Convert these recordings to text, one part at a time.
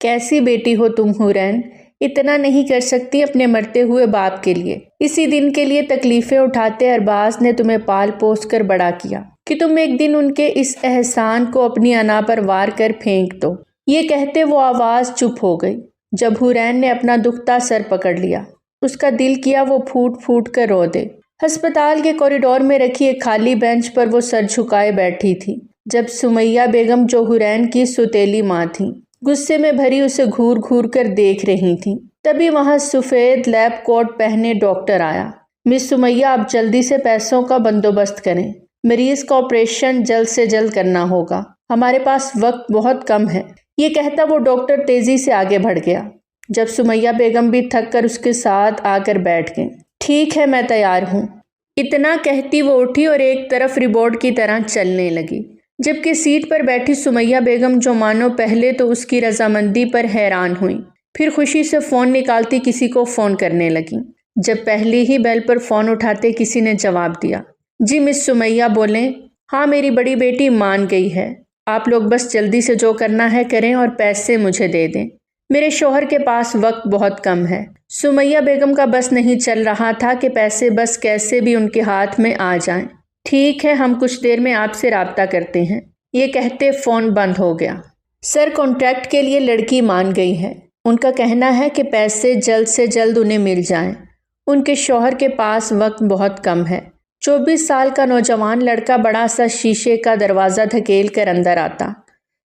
کیسی بیٹی ہو تم حورین، اتنا نہیں کر سکتی اپنے مرتے ہوئے باپ کے لیے؟ اسی دن کے لیے تکلیفیں اٹھاتے ارباز نے تمہیں پال پوس کر بڑا کیا کہ تم ایک دن ان کے اس احسان کو اپنی انا پر وار کر پھینک دو۔ یہ کہتے وہ آواز چپ ہو گئی۔ جب حورین نے اپنا دکھتا سر پکڑ لیا، اس کا دل کیا وہ پھوٹ پھوٹ کر رو دے۔ ہسپتال کے کوریڈور میں رکھی ایک خالی بینچ پر وہ سر جھکائے بیٹھی تھی، جب سمیہ بیگم جو حورین کی سوتیلی ماں تھی غصے میں بھری اسے گھور گھور کر دیکھ رہی تھیں۔ تبھی وہاں سفید لیب کوٹ پہنے ڈاکٹر آیا۔ مس سمیہ، آپ جلدی سے پیسوں کا بندوبست کریں، مریض کا آپریشن جلد سے جلد کرنا ہوگا، ہمارے پاس وقت بہت کم ہے۔ یہ کہتا وہ ڈاکٹر تیزی سے آگے بڑھ گیا، جب سمیہ بیگم بھی تھک کر اس کے ساتھ آ کر بیٹھ گئیں۔ ٹھیک ہے، میں تیار ہوں۔ اتنا کہتی وہ اٹھی اور ایک طرف ریبورٹ کی طرح چلنے لگی، جبکہ سیٹ پر بیٹھی سمیہ بیگم جو مانو پہلے تو اس کی رضامندی پر حیران ہوئیں، پھر خوشی سے فون نکالتی کسی کو فون کرنے لگیں۔ جب پہلی ہی بیل پر فون اٹھاتے کسی نے جواب دیا۔ جی مس سمیہ بولیں۔ ہاں میری بڑی بیٹی مان گئی ہے، آپ لوگ بس جلدی سے جو کرنا ہے کریں اور پیسے مجھے دے دیں، میرے شوہر کے پاس وقت بہت کم ہے۔ سمیہ بیگم کا بس نہیں چل رہا تھا کہ پیسے بس کیسے بھی ان کے ہاتھ میں آ جائیں۔ ٹھیک ہے، ہم کچھ دیر میں آپ سے رابطہ کرتے ہیں، یہ کہتے فون بند ہو گیا۔ سر کانٹریکٹ کے لیے لڑکی مان گئی ہے، ان کا کہنا ہے کہ پیسے جلد سے جلد انہیں مل جائیں، ان کے شوہر کے پاس وقت بہت کم ہے۔ 24 سال کا نوجوان لڑکا بڑا سا شیشے کا دروازہ دھکیل کر اندر آتا،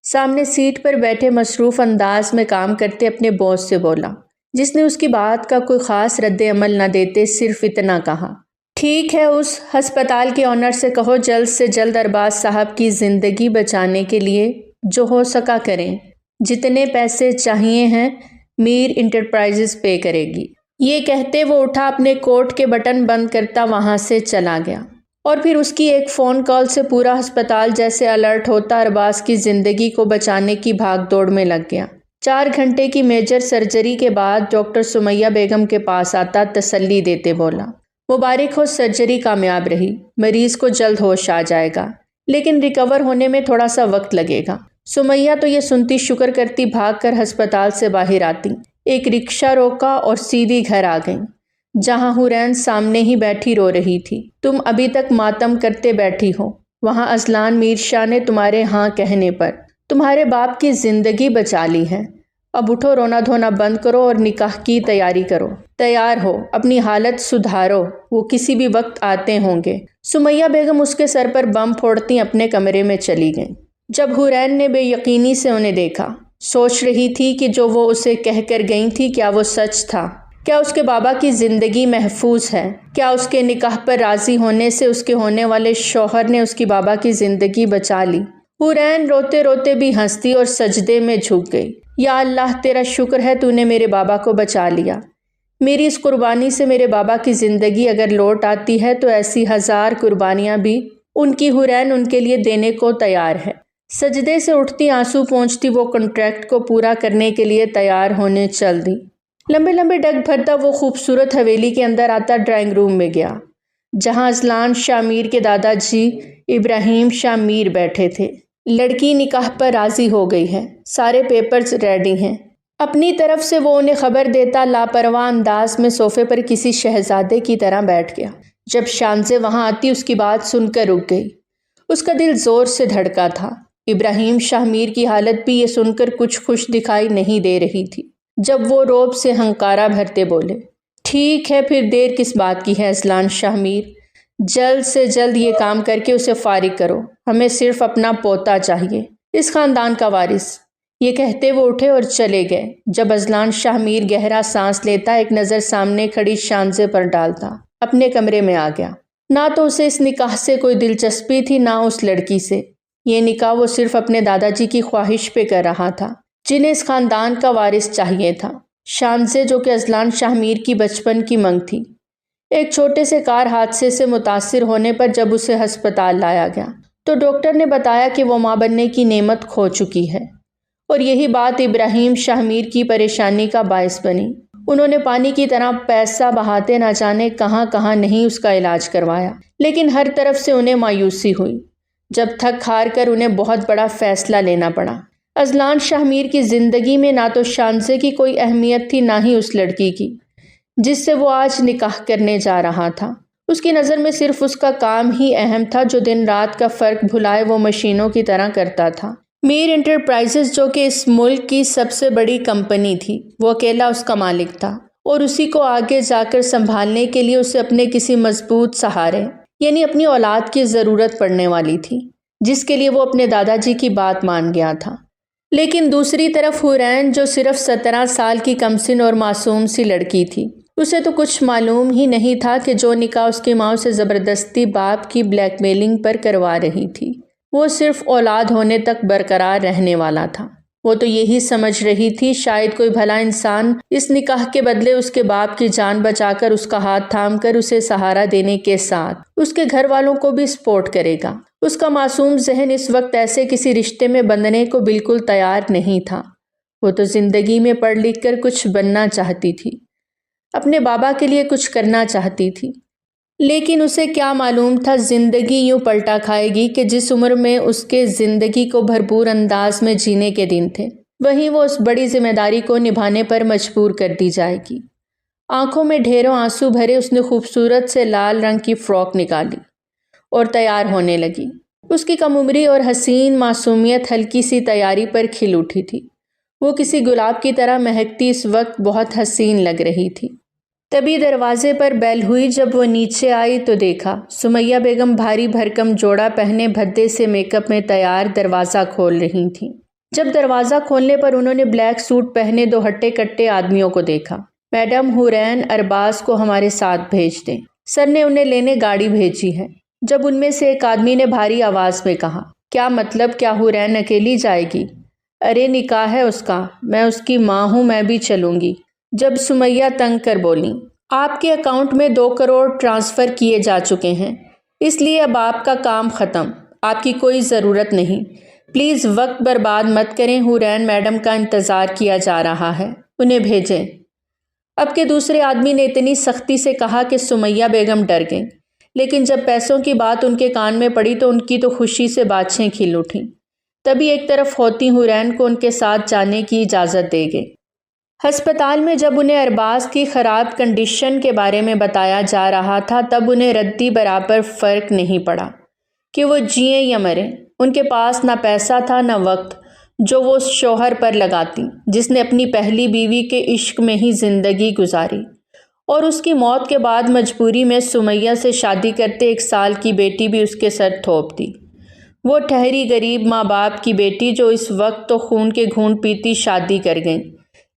سامنے سیٹ پر بیٹھے مصروف انداز میں کام کرتے اپنے باس سے بولا، جس نے اس کی بات کا کوئی خاص رد عمل نہ دیتے صرف اتنا کہا، ٹھیک ہے، اس ہسپتال کے آنر سے کہو جلد سے جلد ارباز صاحب کی زندگی بچانے کے لیے جو ہو سکا کریں، جتنے پیسے چاہیے ہیں میر انٹرپرائزز پے کرے گی۔ یہ کہتے وہ اٹھا اپنے کوٹ کے بٹن بند کرتا وہاں سے چلا گیا، اور پھر اس کی ایک فون کال سے پورا ہسپتال جیسے الرٹ ہوتا ارباز کی زندگی کو بچانے کی بھاگ دوڑ میں لگ گیا۔ 4 گھنٹے کی میجر سرجری کے بعد ڈاکٹر سمیہ بیگم کے پاس آتا تسلی دیتے بولا، مبارک ہو، سرجری کامیاب رہی، مریض کو جلد ہوش آ جائے گا، لیکن ریکور ہونے میں تھوڑا سا وقت لگے گا۔ سمیہ تو یہ سنتی شکر کرتی بھاگ کر ہسپتال سے باہر آتی، ایک رکشہ روکا اور سیدھی گھر آ گئیں، جہاں حورین سامنے ہی بیٹھی رو رہی تھی۔ تم ابھی تک ماتم کرتے بیٹھی ہو، وہاں اذلان میر شاہ نے تمہارے ہاں کہنے پر تمہارے باپ کی زندگی بچا لی ہے، اب اٹھو، رونا دھونا بند کرو اور نکاح کی تیاری کرو، تیار ہو، اپنی حالت سدھارو، وہ کسی بھی وقت آتے ہوں گے۔ سمیہ بیگم اس کے سر پر بم پھوڑتی اپنے کمرے میں چلی گئیں۔ جب حورین نے بے یقینی سے انہیں دیکھا، سوچ رہی تھی کہ جو وہ اسے کہہ کر گئی تھی کیا وہ سچ تھا؟ کیا اس کے بابا کی زندگی محفوظ ہے؟ کیا اس کے نکاح پر راضی ہونے سے اس کے ہونے والے شوہر نے اس کی بابا کی زندگی بچا لی؟ حورین روتے روتے بھی ہنستی اور سجدے میں جھک گئی۔ یا اللہ، تیرا شکر ہے تو نے میرے بابا کو بچا لیا، میری اس قربانی سے میرے بابا کی زندگی اگر لوٹ آتی ہے تو ایسی 1000 قربانیاں بھی ان کی حورین ان کے لیے دینے کو تیار ہے۔ سجدے سے اٹھتی آنسو پونچھتی وہ کنٹریکٹ کو پورا کرنے کے لیے تیار ہونے چل دی۔ لمبے لمبے ڈگ بھرتا وہ خوبصورت حویلی کے اندر آتا ڈرائنگ روم میں گیا، جہاں اذلان شاہ میر کے دادا جی ابراہیم شاہ میر بیٹھے تھے۔ لڑکی نکاح پر راضی ہو گئی ہے، سارے پیپرز ریڈی ہیں۔ اپنی طرف سے وہ انہیں خبر دیتا لاپرواہ انداز میں صوفے پر کسی شہزادے کی طرح بیٹھ گیا۔ جب شانزے وہاں آتی اس کی بات سن کر رک گئی، اس کا دل زور سے دھڑکا تھا۔ ابراہیم شاہ میر کی حالت بھی یہ سن کر کچھ خوش دکھائی نہیں دے رہی تھی، جب وہ روب سے ہنکارا بھرتے بولے، ٹھیک ہے، پھر دیر کس بات کی ہے اذلان شاہ میر، جلد سے جلد یہ کام کر کے اسے فارغ کرو، ہمیں صرف اپنا پوتا چاہیے، اس خاندان کا وارث۔ یہ کہتے وہ اٹھے اور چلے گئے۔ جب اذلان شاہ میر گہرا سانس لیتا، ایک نظر سامنے کھڑی شانزے پر ڈالتا، اپنے کمرے میں آ گیا۔ نہ تو اسے اس نکاح سے کوئی دلچسپی تھی، نہ اس لڑکی سے۔ یہ نکاح وہ صرف اپنے دادا جی کی خواہش پہ کر رہا تھا، جنہیں اس خاندان کا وارث چاہیے تھا۔ شانزے جو کہ اذلان شاہ میر کی بچپن کی منگ تھی، ایک چھوٹے سے کار حادثے سے متاثر ہونے پر جب اسے ہسپتال لایا گیا تو ڈاکٹر نے بتایا کہ وہ ماں بننے کی نعمت کھو چکی ہے، اور یہی بات ابراہیم شاہ میر کی پریشانی کا باعث بنی۔ انہوں نے پانی کی طرح پیسہ بہاتے نہ جانے کہاں کہاں نہیں اس کا علاج کروایا، لیکن ہر طرف سے انہیں مایوسی ہوئی۔ جب تھک ہار کر انہیں بہت بڑا فیصلہ لینا پڑا۔ اذلان شاہ میر کی زندگی میں نہ تو شانزے کی کوئی اہمیت تھی، نہ ہی اس لڑکی کی جس سے وہ آج نکاح کرنے جا رہا تھا۔ اس کی نظر میں صرف اس کا کام ہی اہم تھا، جو دن رات کا فرق بھلائے وہ مشینوں کی طرح کرتا تھا۔ میر انٹرپرائزز، جو کہ اس ملک کی سب سے بڑی کمپنی تھی، وہ اکیلا اس کا مالک تھا، اور اسی کو آگے جا کر سنبھالنے کے لیے اسے اپنے کسی مضبوط سہارے یعنی اپنی اولاد کی ضرورت پڑنے والی تھی، جس کے لیے وہ اپنے دادا جی کی بات مان گیا تھا۔ لیکن دوسری طرف حورین، جو صرف 17 سال کی کمسن اور معصوم سی لڑکی تھی، اسے تو کچھ معلوم ہی نہیں تھا کہ جو نکاح اس کی ماں سے زبردستی باپ کی بلیک میلنگ پر کروا رہی تھی، وہ صرف اولاد ہونے تک برقرار رہنے والا تھا۔ وہ تو یہی سمجھ رہی تھی شاید کوئی بھلا انسان اس نکاح کے بدلے اس کے باپ کی جان بچا کر، اس کا ہاتھ تھام کر اسے سہارا دینے کے ساتھ اس کے گھر والوں کو بھی سپورٹ کرے گا۔ اس کا معصوم ذہن اس وقت ایسے کسی رشتے میں بندھنے کو بالکل تیار نہیں تھا۔ وہ تو زندگی میں پڑھ لکھ کر کچھ بننا چاہتی تھی، اپنے بابا کے لیے کچھ کرنا چاہتی تھی، لیکن اسے کیا معلوم تھا زندگی یوں پلٹا کھائے گی کہ جس عمر میں اس کے زندگی کو بھرپور انداز میں جینے کے دن تھے، وہیں وہ اس بڑی ذمہ داری کو نبھانے پر مجبور کر دی جائے گی۔ آنکھوں میں ڈھیروں آنسو بھرے اس نے خوبصورت سے لال رنگ کی فراک نکالی اور تیار ہونے لگی۔ اس کی کم عمری اور حسین معصومیت ہلکی سی تیاری پر کھل اٹھی تھی۔ وہ کسی گلاب کی طرح مہکتی اس وقت بہت حسین لگ رہی تھی۔ تبھی دروازے پر بیل ہوئی۔ جب وہ نیچے آئی تو دیکھا سمیہ بیگم بھاری بھرکم جوڑا پہنے بھدے سے میک اپ میں تیار دروازہ کھول رہی تھیں۔ جب دروازہ کھولنے پر انہوں نے بلیک سوٹ پہنے دو ہٹے کٹے آدمیوں کو دیکھا۔ میڈم حورین، ارباز کو ہمارے ساتھ بھیج دیں، سر نے انہیں لینے گاڑی بھیجی ہے۔ جب ان میں سے ایک آدمی نے بھاری آواز میں کہا، کیا مطلب، کیا حورین اکیلی جائے گی؟ ارے نکاح ہے اس کا، میں اس کی ماں ہوں، میں بھی چلوں گی۔ جب سمیہ تنگ کر بولیں، آپ کے اکاؤنٹ میں 2 کروڑ ٹرانسفر کیے جا چکے ہیں، اس لیے اب آپ کا کام ختم، آپ کی کوئی ضرورت نہیں، پلیز وقت برباد مت کریں، حورین میڈم کا انتظار کیا جا رہا ہے، انہیں بھیجیں۔ اب کے دوسرے آدمی نے اتنی سختی سے کہا کہ سمیہ بیگم ڈر گئیں، لیکن جب پیسوں کی بات ان کے کان میں پڑی تو ان کی تو خوشی سے باتیں کھل اٹھیں۔ تبھی ایک طرف ہوتی حورین کو ان کے ساتھ جانے کی اجازت دے گئے۔ ہسپتال میں جب انہیں ارباز کی خراب کنڈیشن کے بارے میں بتایا جا رہا تھا، تب انہیں ردی برابر فرق نہیں پڑا کہ وہ جئیں یا مریں۔ ان کے پاس نہ پیسہ تھا نہ وقت جو وہ اس شوہر پر لگاتی جس نے اپنی پہلی بیوی کے عشق میں ہی زندگی گزاری، اور اس کی موت کے بعد مجبوری میں سمیہ سے شادی کرتے 1 سال کی بیٹی بھی اس کے سر تھوپ دی۔ وہ ٹھہری غریب ماں باپ کی بیٹی جو اس وقت تو خون کے گھونٹ پیتی شادی کر گئیں،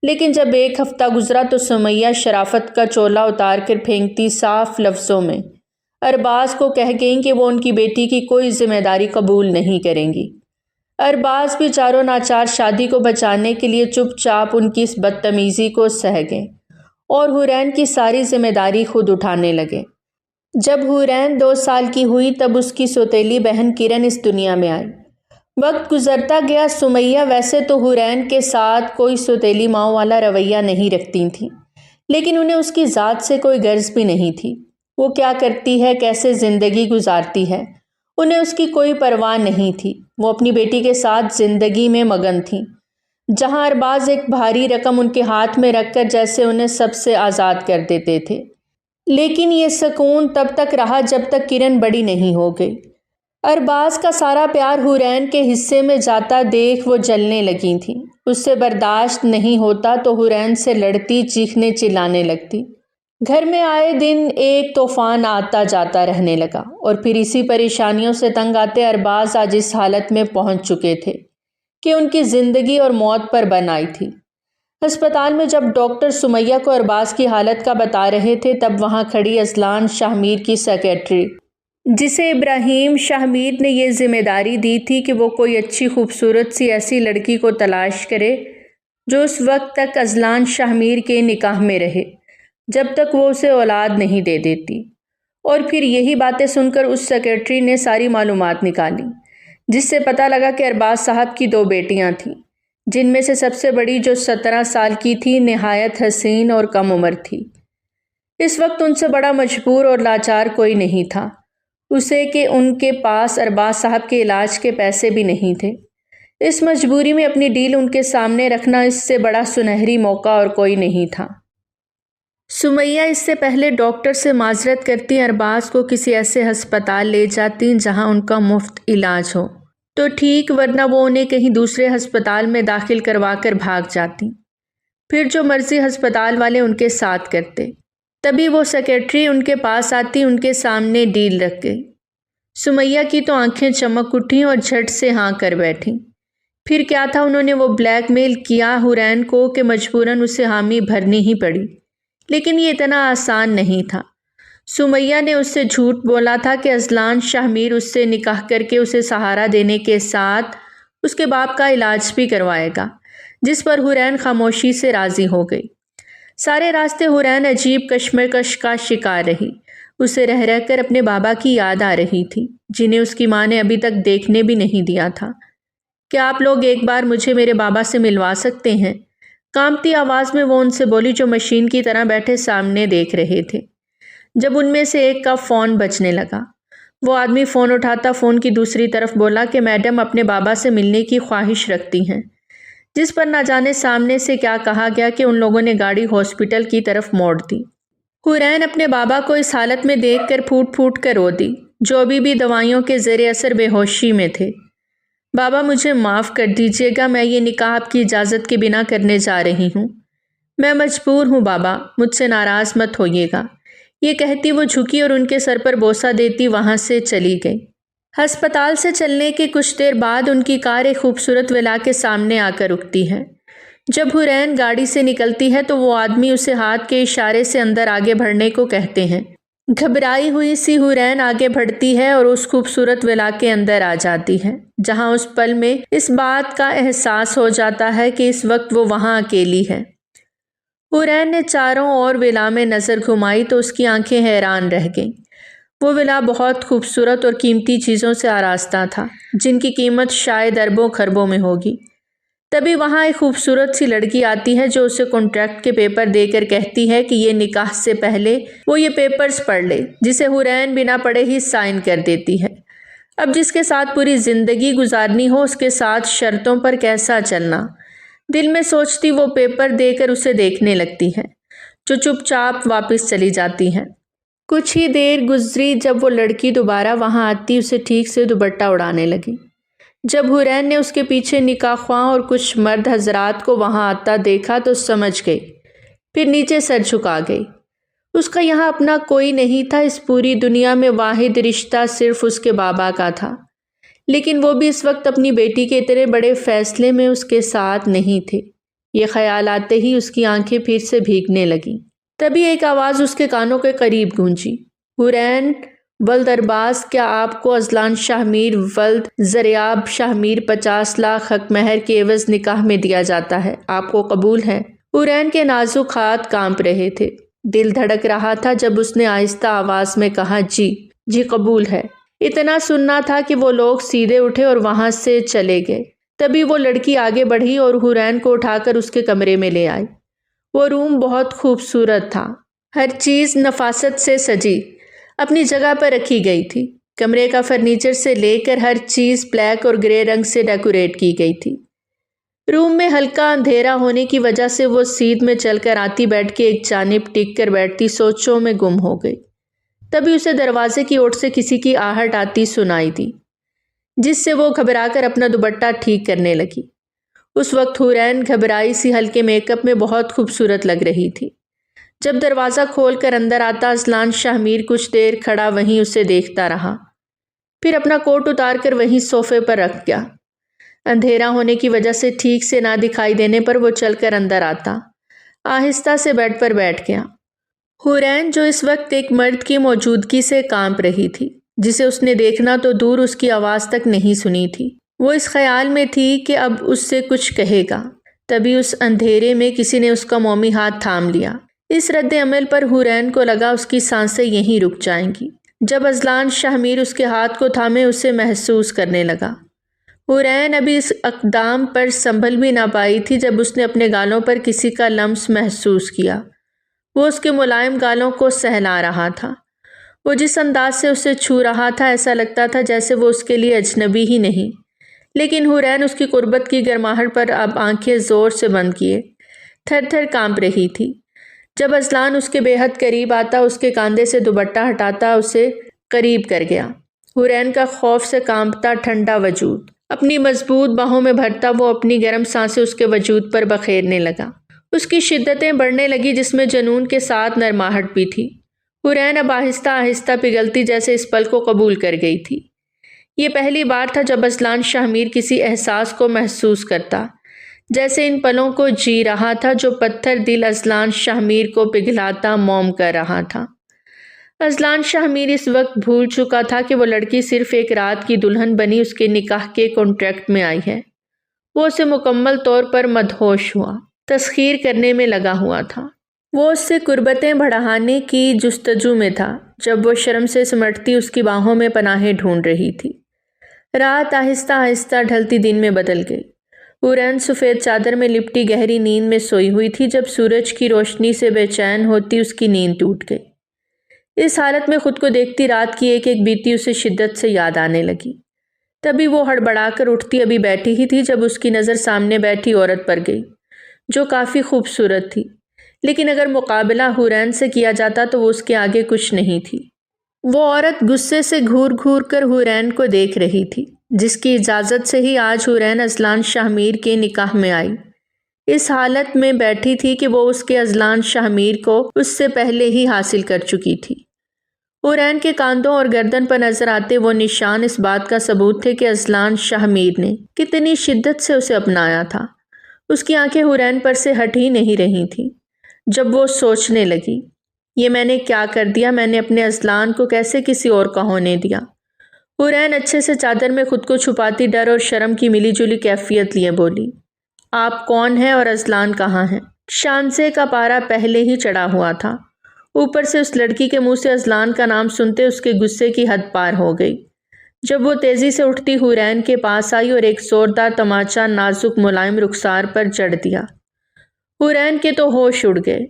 لیکن جب 1 ہفتہ گزرا تو سمیہ شرافت کا چولا اتار کر پھینکتی صاف لفظوں میں ارباز کو کہہ گئیں کہ وہ ان کی بیٹی کی کوئی ذمہ داری قبول نہیں کریں گی۔ ارباز بھی چاروں ناچار شادی کو بچانے کے لیے چپ چاپ ان کی اس بدتمیزی کو سہ گئے اور حورین کی ساری ذمہ داری خود اٹھانے لگے۔ جب حورین 2 سال کی ہوئی تب اس کی سوتیلی بہن کرن اس دنیا میں آئی۔ وقت گزرتا گیا۔ سمیہ ویسے تو حورین کے ساتھ کوئی سوتیلی ماں والا رویہ نہیں رکھتی تھیں، لیکن انہیں اس کی ذات سے کوئی غرض بھی نہیں تھی۔ وہ کیا کرتی ہے، کیسے زندگی گزارتی ہے، انہیں اس کی کوئی پرواہ نہیں تھی۔ وہ اپنی بیٹی کے ساتھ زندگی میں مگن تھیں، جہاں ارباز ایک بھاری رقم ان کے ہاتھ میں رکھ کر جیسے انہیں سب سے آزاد کر دیتے تھے۔ لیکن یہ سکون تب تک رہا جب تک کرن بڑی نہیں ہو گئی۔ ارباز کا سارا پیار حورین کے حصے میں جاتا دیکھ وہ جلنے لگی تھیں۔ اس سے برداشت نہیں ہوتا تو حورین سے لڑتی، چیخنے چلانے لگتی۔ گھر میں آئے دن ایک طوفان آتا جاتا رہنے لگا، اور پھر اسی پریشانیوں سے تنگ آتے ارباز آج اس حالت میں پہنچ چکے تھے کہ ان کی زندگی اور موت پر بن آئی تھی۔ ہسپتال میں جب ڈاکٹر سمیہ کو ارباز کی حالت کا بتا رہے تھے، تب وہاں کھڑی اذلان شاہ میر کی سیکرٹری، جسے ابراہیم شاہ میر نے یہ ذمہ داری دی تھی کہ وہ کوئی اچھی خوبصورت سی ایسی لڑکی کو تلاش کرے جو اس وقت تک اذلان شاہ میر کے نکاح میں رہے جب تک وہ اسے اولاد نہیں دے دیتی۔ اور پھر یہی باتیں سن کر اس سیکرٹری نے ساری معلومات نکالی، جس سے پتہ لگا کہ ارباز صاحب کی 2 بیٹیاں تھیں، جن میں سے سب سے بڑی جو 17 سال کی تھی نہایت حسین اور کم عمر تھی۔ اس وقت ان سے بڑا مجبور اور لاچار کوئی نہیں تھا اسے کہ ان کے پاس ارباز صاحب کے علاج کے پیسے بھی نہیں تھے، اس مجبوری میں اپنی ڈیل ان کے سامنے رکھنا اس سے بڑا سنہری موقع اور کوئی نہیں تھا۔ سمیہ اس سے پہلے ڈاکٹر سے معذرت کرتی ارباز کو کسی ایسے ہسپتال لے جاتی جہاں ان کا مفت علاج ہو تو ٹھیک، ورنہ وہ انہیں کہیں دوسرے ہسپتال میں داخل کروا کر بھاگ جاتی، پھر جو مرضی ہسپتال والے ان کے ساتھ کرتے۔ تبھی وہ سیکرٹری ان کے پاس آتی، ان کے سامنے ڈیل رکھ گئی۔ سمیہ کی تو آنکھیں چمک اٹھیں اور جھٹ سے ہاں کر بیٹھیں۔ پھر کیا تھا، انہوں نے وہ بلیک میل کیا حورین کو کہ مجبوراً اسے حامی بھرنی ہی پڑی، لیکن یہ اتنا آسان نہیں تھا۔ سمیہ نے اس سے جھوٹ بولا تھا کہ اذلان شاہ میر اس سے نکاح کر کے اسے سہارا دینے کے ساتھ اس کے باپ کا علاج بھی کروائے گا، جس پر حورین خاموشی سے راضی ہو گئی۔ سارے راستے حورین عجیب کشمکش کا شکار رہی۔ اسے رہ رہ کر اپنے بابا کی یاد آ رہی تھی، جنہیں اس کی ماں نے ابھی تک دیکھنے بھی نہیں دیا تھا۔ کیا آپ لوگ ایک بار مجھے میرے بابا سے ملوا سکتے ہیں؟ کانپتی آواز میں وہ ان سے بولی، جو مشین کی طرح بیٹھے سامنے دیکھ رہے تھے۔ جب ان میں سے ایک کا فون بجنے لگا، وہ آدمی فون اٹھاتا فون کی دوسری طرف بولا کہ میڈم اپنے بابا سے ملنے کی خواہش رکھتی ہیں، جس پر نہ جانے سامنے سے کیا کہا گیا کہ ان لوگوں نے گاڑی ہاسپٹل کی طرف موڑ دی۔ حورین اپنے بابا کو اس حالت میں دیکھ کر پھوٹ پھوٹ کر رو دی، جو ابھی بھی دوائیوں کے زیر اثر بے ہوشی میں تھے۔ بابا مجھے معاف کر دیجیے گا، میں یہ نکاح آپ کی اجازت کے بنا کرنے جا رہی ہوں۔ میں مجبور ہوں بابا، مجھ سے ناراض مت ہوئیے گا۔ یہ کہتی وہ جھکی اور ان کے سر پر بوسہ دیتی وہاں سے چلی گئی۔ ہسپتال سے چلنے کے کچھ دیر بعد ان کی کار ایک خوبصورت ولا کے سامنے آ کر رکتی ہے۔ جب حورین گاڑی سے نکلتی ہے تو وہ آدمی اسے ہاتھ کے اشارے سے اندر آگے بڑھنے کو کہتے ہیں۔ گھبرائی ہوئی سی حورین آگے بڑھتی ہے اور اس خوبصورت ولا کے اندر آ جاتی ہے، جہاں اس پل میں اس بات کا احساس ہو جاتا ہے کہ اس وقت وہ وہاں اکیلی ہے۔ حورین نے چاروں اور ولا میں نظر گھمائی تو اس کی آنکھیں حیران رہ گئیں۔ وہ ولا بہت خوبصورت اور قیمتی چیزوں سے آراستہ تھا، جن کی قیمت شاید اربوں خربوں میں ہوگی۔ تبھی وہاں ایک خوبصورت سی لڑکی آتی ہے جو اسے کانٹریکٹ کے پیپر دے کر کہتی ہے کہ یہ نکاح سے پہلے وہ یہ پیپرز پڑھ لے، جسے حورین بنا پڑھے ہی سائن کر دیتی ہے۔ اب جس کے ساتھ پوری زندگی گزارنی ہو، اس کے ساتھ شرطوں پر کیسا چلنا؟ دل میں سوچتی وہ پیپر دے کر اسے دیکھنے لگتی ہے، جو چپ چاپ واپس چلی جاتی ہے۔ کچھ ہی دیر گزری، جب وہ لڑکی دوبارہ وہاں آتی اسے ٹھیک سے دوپٹہ اڑانے لگی۔ جب حورین نے اس کے پیچھے نکاح خواں اور کچھ مرد حضرات کو وہاں آتا دیکھا تو سمجھ گئی، پھر نیچے سر جھکا گئی۔ اس کا یہاں اپنا کوئی نہیں تھا، اس پوری دنیا میں واحد رشتہ صرف اس کے بابا کا تھا، لیکن وہ بھی اس وقت اپنی بیٹی کے اتنے بڑے فیصلے میں اس کے ساتھ نہیں تھے۔ یہ خیال آتے ہی اس کی آنکھیں پھر سے بھیگنے لگیں۔ تبھی ایک آواز اس کے کانوں کے قریب گونجی، حورین ولد ارباز، کیا آپ کو اذلان شاہ میر ولد زریاب شاہ میر 50 لاکھ حق مہر کے عوض نکاح میں دیا جاتا ہے؟ آپ کو قبول ہے؟ حورین کے نازک ہاتھ کانپ رہے تھے، دل دھڑک رہا تھا جب اس نے آہستہ آواز میں کہا، جی قبول ہے۔ اتنا سننا تھا کہ وہ لوگ سیدھے اٹھے اور وہاں سے چلے گئے۔ تبھی وہ لڑکی آگے بڑھی اور حورین کو اٹھا کر اس کے کمرے میں لے آئی۔ وہ روم بہت خوبصورت تھا، ہر چیز نفاست سے سجی اپنی جگہ پر رکھی گئی تھی۔ کمرے کا فرنیچر سے لے کر ہر چیز بلیک اور گرے رنگ سے ڈیکوریٹ کی گئی تھی۔ روم میں ہلکا اندھیرا ہونے کی وجہ سے وہ سیدھ میں چل کر آتی بیٹھ کے ایک جانب ٹک کر بیٹھتی سوچوں میں گم ہو گئی۔ تبھی اسے دروازے کی اوٹ سے کسی کی آہٹ آتی سنائی دی، جس سے وہ گھبرا کر اپنا دوپٹہ ٹھیک کرنے لگی۔ اس وقت حورین گھبرائی سی ہلکے میک اپ میں بہت خوبصورت لگ رہی تھی۔ جب دروازہ کھول کر اندر آتا اذلان شاہ میر کچھ دیر کھڑا وہیں اسے دیکھتا رہا، پھر اپنا کوٹ اتار کر وہیں صوفے پر رکھ گیا۔ اندھیرا ہونے کی وجہ سے ٹھیک سے نہ دکھائی دینے پر وہ چل کر اندر آتا، آہستہ سے بیڈ پر بیٹھ گیا۔ حورین، جو اس وقت ایک مرد کی موجودگی سے کانپ رہی تھی، جسے اس نے دیکھنا تو دور اس کی آواز تک نہیں سنی تھی، وہ اس خیال میں تھی کہ اب اس سے کچھ کہے گا۔ تبھی اس اندھیرے میں کسی نے اس کا مومی ہاتھ تھام لیا۔ اس رد عمل پر حورین کو لگا اس کی سانسیں یہیں رک جائیں گی۔ جب اذلان شاہ میر اس کے ہاتھ کو تھامے اسے محسوس کرنے لگا۔ حورین ابھی اس اقدام پر سنبھل بھی نہ پائی تھی جب اس نے اپنے گالوں پر کسی کا لمس محسوس کیا۔ وہ اس کے ملائم گالوں کو سہلا رہا تھا۔ وہ جس انداز سے اسے چھو رہا تھا ایسا لگتا تھا جیسے وہ اس کے لیے اجنبی ہی نہیں، لیکن حورین اس کی قربت کی گرماہٹ پر اب آنکھیں زور سے بند کیے تھر تھر کانپ رہی تھی۔ جب اذلان اس کے بے حد قریب آتا، اس کے کاندھے سے دوپٹہ ہٹاتا، اسے قریب کر گیا۔ حورین کا خوف سے کانپتا ٹھنڈا وجود اپنی مضبوط باہوں میں بھرتا وہ اپنی گرم سانسیں اس کے وجود پر بخیرنے لگا۔ اس کی شدتیں بڑھنے لگی جس میں جنون کے ساتھ نرماہٹ بھی تھی۔ حورین اب آہستہ آہستہ پگھلتی جیسے اس پل کو قبول کر گئی تھی۔ یہ پہلی بار تھا جب اذلان شاہ میر کسی احساس کو محسوس کرتا، جیسے ان پلوں کو جی رہا تھا جو پتھر دل اذلان شاہ میر کو پگھلاتا موم کر رہا تھا۔ اذلان شاہ میر اس وقت بھول چکا تھا کہ وہ لڑکی صرف ایک رات کی دلہن بنی اس کے نکاح کے کانٹریکٹ میں آئی ہے۔ وہ اسے مکمل طور پر مدہوش ہوا، تسخیر کرنے میں لگا ہوا تھا۔ وہ اس سے قربتیں بڑھانے کی جستجو میں تھا جب وہ شرم سے سمٹتی اس کی باہوں میں پناہیں ڈھونڈ رہی تھی۔ رات آہستہ آہستہ ڈھلتی دن میں بدل گئی۔ حورین سفید چادر میں لپٹی گہری نیند میں سوئی ہوئی تھی جب سورج کی روشنی سے بے چین ہوتی اس کی نیند ٹوٹ گئی۔ اس حالت میں خود کو دیکھتی رات کی ایک ایک بیتی اسے شدت سے یاد آنے لگی۔ تبھی وہ ہڑبڑا کر اٹھتی ابھی بیٹھی ہی تھی جب اس کی نظر سامنے بیٹھی عورت پر گئی جو کافی خوبصورت تھی، لیکن اگر مقابلہ حورین سے کیا جاتا تو وہ اس کے آگے کچھ نہیں تھی۔ وہ عورت غصے سے گھور گھور کر حورین کو دیکھ رہی تھی، جس کی اجازت سے ہی آج حورین اذلان شاہ میر کے نکاح میں آئی۔ اس حالت میں بیٹھی تھی کہ وہ اس کے اذلان شاہ میر کو اس سے پہلے ہی حاصل کر چکی تھی۔ حورین کے کاندھوں اور گردن پر نظر آتے وہ نشان اس بات کا ثبوت تھے کہ اذلان شاہ میر نے کتنی شدت سے اسے اپنایا تھا۔ اس کی آنکھیں حورین پر سے ہٹ ہی نہیں رہی تھیں۔ جب وہ سوچنے لگی، یہ میں نے کیا کر دیا؟ میں نے اپنے اذلان کو کیسے کسی اور کا ہونے دیا؟ حورین اچھے سے چادر میں خود کو چھپاتی ڈر اور شرم کی ملی جلی کیفیت لیے بولی، آپ کون ہیں اور اذلان کہاں ہیں؟ شانزے کا پارا پہلے ہی چڑھا ہوا تھا۔ اوپر سے اس لڑکی کے منہ سے اذلان کا نام سنتے اس کے غصے کی حد پار ہو گئی۔ جب وہ تیزی سے اٹھتی حورین کے پاس آئی اور ایک زوردار تماچا نازک ملائم رخسار پر جڑ دیا۔ حورین کے تو ہوش اڑ گئے۔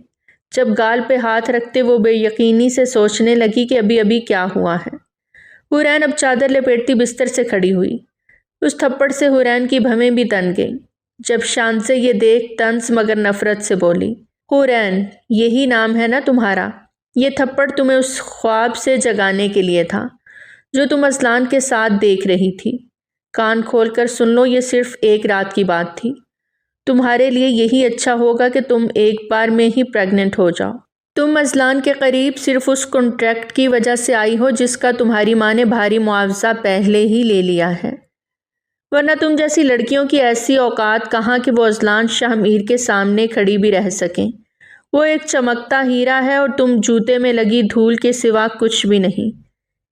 جب گال پہ ہاتھ رکھتے وہ بے یقینی سے سوچنے لگی کہ ابھی ابھی کیا ہوا ہے۔ حورین اب چادر لپیٹتی بستر سے کھڑی ہوئی۔ اس تھپڑ سے حورین کی بھویں بھی تن گئیں۔ جب شانزے یہ دیکھ طنز مگر نفرت سے بولی، حورین یہی نام ہے نا تمہارا؟ یہ تھپڑ تمہیں اس خواب سے جگانے کے لیے تھا جو تم اذلان کے ساتھ دیکھ رہی تھی۔ کان کھول کر سن لو، یہ صرف ایک رات کی بات تھی۔ تمہارے لیے یہی اچھا ہوگا کہ تم ایک بار میں ہی پریگننٹ ہو جاؤ۔ تم اذلان کے قریب صرف اس کانٹریکٹ کی وجہ سے آئی ہو جس کا تمہاری ماں نے بھاری معاوضہ پہلے ہی لے لیا ہے، ورنہ تم جیسی لڑکیوں کی ایسی اوقات کہاں کہ وہ اذلان شاہ میر کے سامنے کھڑی بھی رہ سکیں۔ وہ ایک چمکتا ہیرا ہے اور تم جوتے میں لگی دھول کے سوا کچھ بھی نہیں۔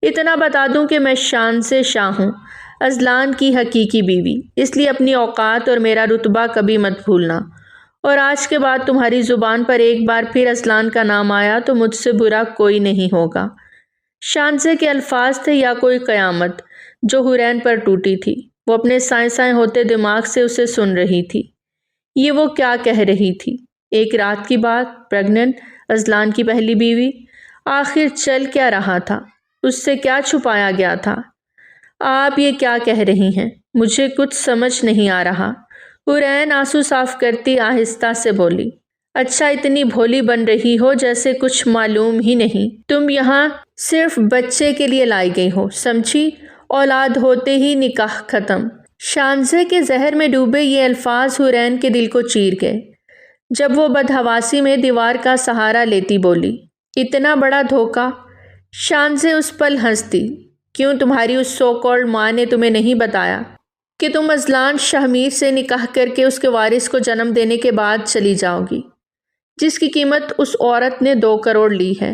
اتنا بتا دوں کہ میں شانزے شاہ ہوں، اذلان کی حقیقی بیوی، اس لیے اپنی اوقات اور میرا رتبہ کبھی مت بھولنا، اور آج کے بعد تمہاری زبان پر ایک بار پھر اذلان کا نام آیا تو مجھ سے برا کوئی نہیں ہوگا۔ شانزے کے الفاظ تھے یا کوئی قیامت جو حورین پر ٹوٹی تھی۔ وہ اپنے سائیں سائیں ہوتے دماغ سے اسے سن رہی تھی۔ یہ وہ کیا کہہ رہی تھی؟ ایک رات کی بات، پریگننٹ، اذلان کی پہلی بیوی۔ آخر چل کیا رہا تھا؟ اس سے کیا چھپایا گیا تھا؟ آپ یہ کیا کہہ رہی ہیں؟ مجھے کچھ سمجھ نہیں آ رہا۔ حورین آنسو صاف کرتی آہستہ سے بولی، اچھا اتنی بھولی بن رہی ہو جیسے کچھ معلوم ہی نہیں۔ تم یہاں صرف بچے کے لیے لائی گئی ہو، سمجھی؟ اولاد ہوتے ہی نکاح ختم۔ شانزے کے زہر میں ڈوبے یہ الفاظ حورین کے دل کو چیر گئے۔ جب وہ بدحواسی میں دیوار کا سہارا لیتی بولی، اتنا بڑا دھوکہ؟ شانزے اس پل ہنس دی، کیوں تمہاری اس سو کالڈ ماں نے تمہیں نہیں بتایا کہ تم اذلان شاہ میر سے نکاح کر کے اس کے وارث کو جنم دینے کے بعد چلی جاؤ گی، جس کی قیمت اس عورت نے 2 کروڑ لی ہے؟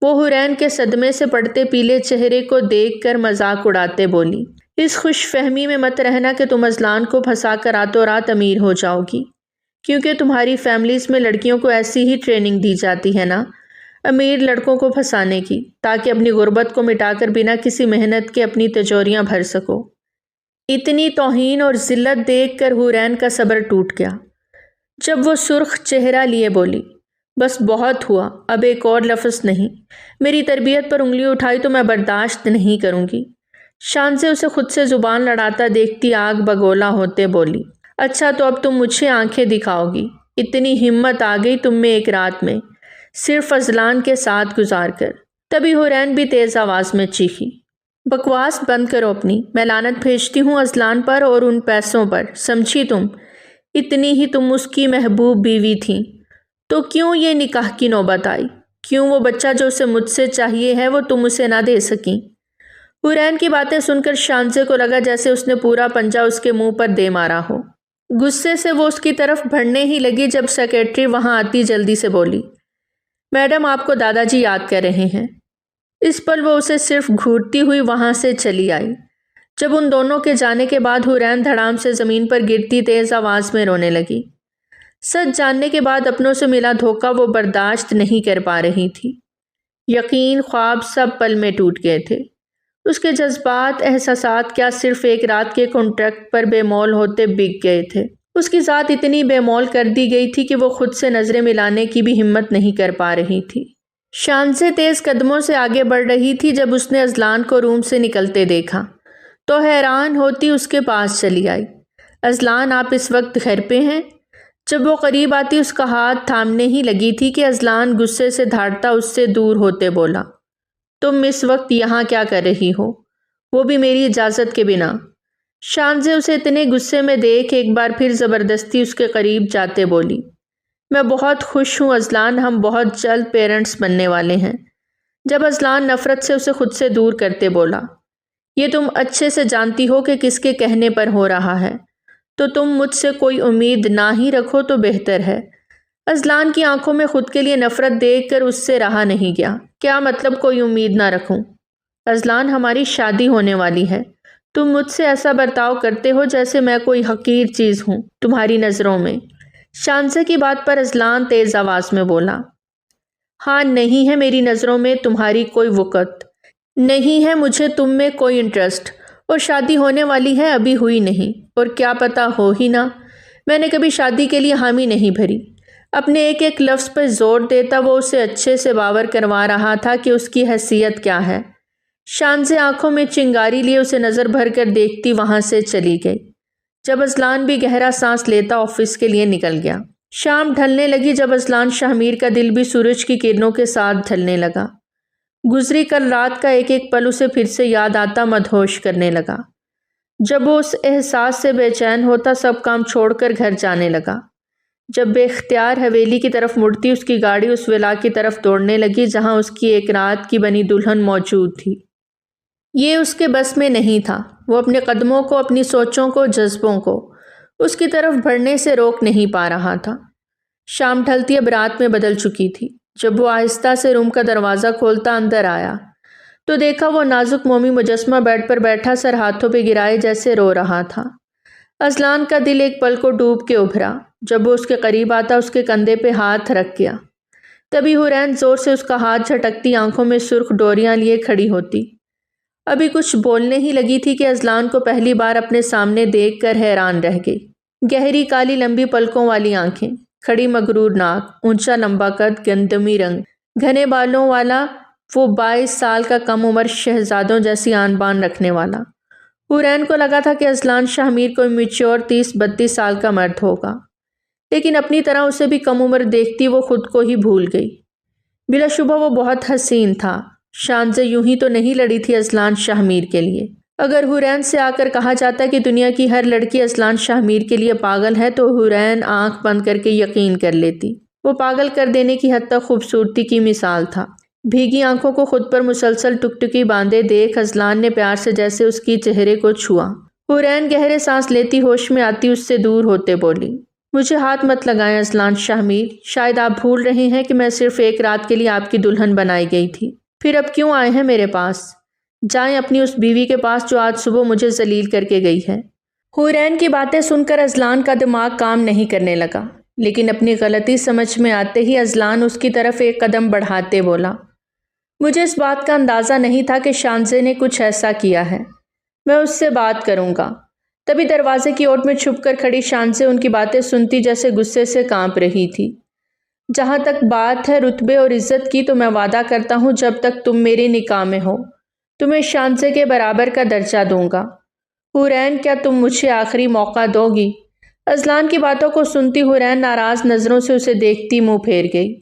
وہ حورین کے صدمے سے پڑتے پیلے چہرے کو دیکھ کر مذاق اڑاتے بولی، اس خوش فہمی میں مت رہنا کہ تم اذلان کو پھنسا کر راتوں رات امیر ہو جاؤ گی، کیونکہ تمہاری فیملیز میں لڑکیوں کو ایسی ہی ٹریننگ دی جاتی ہے نا، امیر لڑکوں کو پھنسانے کی، تاکہ اپنی غربت کو مٹا کر بنا کسی محنت کے اپنی تجوریاں بھر سکو۔ اتنی توہین اور ذلت دیکھ کر حورین کا صبر ٹوٹ گیا۔ جب وہ سرخ چہرہ لیے بولی، بس بہت ہوا، اب ایک اور لفظ نہیں۔ میری تربیت پر انگلی اٹھائی تو میں برداشت نہیں کروں گی۔ شانزے اسے خود سے زبان لڑاتا دیکھتی آگ بگولا ہوتے بولی، اچھا تو اب تم مجھے آنکھیں دکھاؤ گی؟ اتنی ہمت آ گئی تم میں ایک رات میں، صرف ازلان کے ساتھ گزار کر۔ تبھی حورین بھی تیز آواز میں چیخی، بکواس بند کرو اپنی، میں لعنت بھیجتی ہوں ازلان پر اور ان پیسوں پر، سمجھی تم؟ اتنی ہی تم اس کی محبوب بیوی تھیں تو کیوں یہ نکاح کی نوبت آئی؟ کیوں وہ بچہ جو اسے مجھ سے چاہیے ہے وہ تم اسے نہ دے سکیں؟ حورین کی باتیں سن کر شانزے کو لگا جیسے اس نے پورا پنجہ اس کے منہ پر دے مارا ہو۔ غصے سے وہ اس کی طرف بڑھنے ہی لگی جب سیکرٹری وہاں آتی جلدی سے بولی، میڈم آپ کو دادا جی یاد کر رہے ہیں۔ اس پل وہ اسے صرف گھورتی ہوئی وہاں سے چلی آئی۔ جب ان دونوں کے جانے کے بعد حورین دھڑام سے زمین پر گرتی تیز آواز میں رونے لگی۔ سچ جاننے کے بعد اپنوں سے ملا دھوکہ وہ برداشت نہیں کر پا رہی تھی۔ یقین، خواب سب پل میں ٹوٹ گئے تھے۔ اس کے جذبات، احساسات کیا صرف ایک رات کے کانٹریکٹ پر بے مول ہوتے بک گئے تھے۔ اس کی ذات اتنی بے مول کر دی گئی تھی کہ وہ خود سے نظریں ملانے کی بھی ہمت نہیں کر پا رہی تھی۔ شانزے تیز قدموں سے آگے بڑھ رہی تھی جب اس نے ازلان کو روم سے نکلتے دیکھا تو حیران ہوتی اس کے پاس چلی آئی۔ ازلان، آپ اس وقت گھر پہ ہیں؟ جب وہ قریب آتی اس کا ہاتھ تھامنے ہی لگی تھی کہ ازلان غصے سے دھاڑتا اس سے دور ہوتے بولا، تم اس وقت یہاں کیا کر رہی ہو؟ وہ بھی میری اجازت کے بنا۔ شانزے اسے اتنے غصے میں دیکھ ایک بار پھر زبردستی اس کے قریب جاتے بولی، میں بہت خوش ہوں ازلان، ہم بہت جلد پیرنٹس بننے والے ہیں۔ جب ازلان نفرت سے اسے خود سے دور کرتے بولا، یہ تم اچھے سے جانتی ہو کہ کس کے کہنے پر ہو رہا ہے، تو تم مجھ سے کوئی امید نہ ہی رکھو تو بہتر ہے۔ ازلان کی آنکھوں میں خود کے لیے نفرت دیکھ کر اس سے رہا نہیں گیا۔ کیا مطلب کوئی امید نہ رکھوں؟ ازلان، ہماری شادی ہونے والی ہے، تم مجھ سے ایسا برتاؤ کرتے ہو جیسے میں کوئی حقیر چیز ہوں تمہاری نظروں میں۔ شانزے کی بات پر ازلان تیز آواز میں بولا، ہاں، نہیں ہے میری نظروں میں تمہاری کوئی وقت، نہیں ہے مجھے تم میں کوئی انٹرسٹ، اور شادی ہونے والی ہے، ابھی ہوئی نہیں، اور کیا پتہ ہو ہی نہ۔ میں نے کبھی شادی کے لیے حامی نہیں بھری۔ اپنے ایک ایک لفظ پر زور دیتا وہ اسے اچھے سے باور کروا رہا تھا کہ اس کی حیثیت کیا ہے۔ شانزے آنکھوں میں چنگاری لیے اسے نظر بھر کر دیکھتی وہاں سے چلی گئی۔ جب ازلان بھی گہرا سانس لیتا آفس کے لیے نکل گیا۔ شام ڈھلنے لگی جب ازلان شاہمیر کا دل بھی سورج کی کرنوں کے ساتھ ڈھلنے لگا۔ گزری کل رات کا ایک ایک پل اسے پھر سے یاد آتا مدہوش کرنے لگا۔ جب وہ اس احساس سے بے چین ہوتا سب کام چھوڑ کر گھر جانے لگا۔ جب بے اختیار حویلی کی طرف مڑتی اس کی گاڑی اس ولا کی طرف دوڑنے لگی جہاں اس کی ایک رات کی بنی دلہن موجود تھی۔ یہ اس کے بس میں نہیں تھا۔ وہ اپنے قدموں کو، اپنی سوچوں کو، جذبوں کو اس کی طرف بڑھنے سے روک نہیں پا رہا تھا۔ شام ڈھلتی اب رات میں بدل چکی تھی۔ جب وہ آہستہ سے روم کا دروازہ کھولتا اندر آیا تو دیکھا وہ نازک مومی مجسمہ بیڈ پر بیٹھا سر ہاتھوں پہ گرائے جیسے رو رہا تھا۔ ازلان کا دل ایک پل کو ڈوب کے ابھرا۔ جب وہ اس کے قریب آتا اس کے کندھے پہ ہاتھ رکھ گیا۔ تبھی حورین زور سے اس کا ہاتھ جھٹکتی آنکھوں میں سرخ ڈوریاں لیے کھڑی ہوتی۔ ابھی کچھ بولنے ہی لگی تھی کہ ازلان کو پہلی بار اپنے سامنے دیکھ کر حیران رہ گئی۔ گہری کالی لمبی پلکوں والی آنکھیں، کھڑی مغرور ناک، اونچا لمبا قد، گندمی رنگ، گھنے بالوں والا وہ 22 سال کا کم عمر شہزادوں جیسی آن بان رکھنے والا۔ حورین کو لگا تھا کہ ازلان شاہمیر کوئی میچور 30-32 سال کا مرد ہوگا، لیکن اپنی طرح اسے بھی کم عمر دیکھتی وہ خود کو ہی بھول گئی۔ بلا شبہ وہ بہت حسین تھا۔ شانزے یوں ہی تو نہیں لڑی تھی ازلان شاہمیر کے لیے۔ اگر حورین سے آ کر کہا جاتا کہ دنیا کی ہر لڑکی ازلان شاہمیر کے لیے پاگل ہے تو حورین آنکھ بند کر کے یقین کر لیتی۔ وہ پاگل کر دینے کی حد تک خوبصورتی کی مثال تھا۔ بھیگی آنکھوں کو خود پر مسلسل ٹکٹکی باندھے دیکھ ازلان نے پیار سے جیسے اس کی چہرے کو چھوا۔ حورین گہرے سانس لیتی ہوش میں آتی اس سے دور ہوتے بولی، مجھے ہاتھ مت لگائیں ازلان شاہمیر، شاید آپ بھول رہے ہیں کہ میں صرف ایک رات کے لیے آپ کی دلہن بنائی گئی تھی۔ پھر اب کیوں آئے ہیں میرے پاس؟ جائیں اپنی اس بیوی کے پاس جو آج صبح مجھے ذلیل کر کے گئی ہے۔ حورین کی باتیں سن کر ازلان کا دماغ کام نہیں کرنے لگا، لیکن اپنی غلطی سمجھ میں آتے ہی ازلان اس کی طرف ایک قدم بڑھاتے بولا، مجھے اس بات کا اندازہ نہیں تھا کہ شانزے نے کچھ ایسا کیا ہے، میں اس سے بات کروں گا۔ تبھی دروازے کی اوٹ میں چھپ کر کھڑی شانزے ان کی باتیں سنتی جیسے غصے سے کانپ رہی تھی۔ جہاں تک بات ہے رتبے اور عزت کی تو میں وعدہ کرتا ہوں جب تک تم میرے نکاح میں ہو تمہیں شانزے کے برابر کا درجہ دوں گا۔ حورین کیا تم مجھے آخری موقع دو گی؟ اذلان کی باتوں کو سنتی حورین ناراض نظروں سے اسے دیکھتی منہ پھیر گئی۔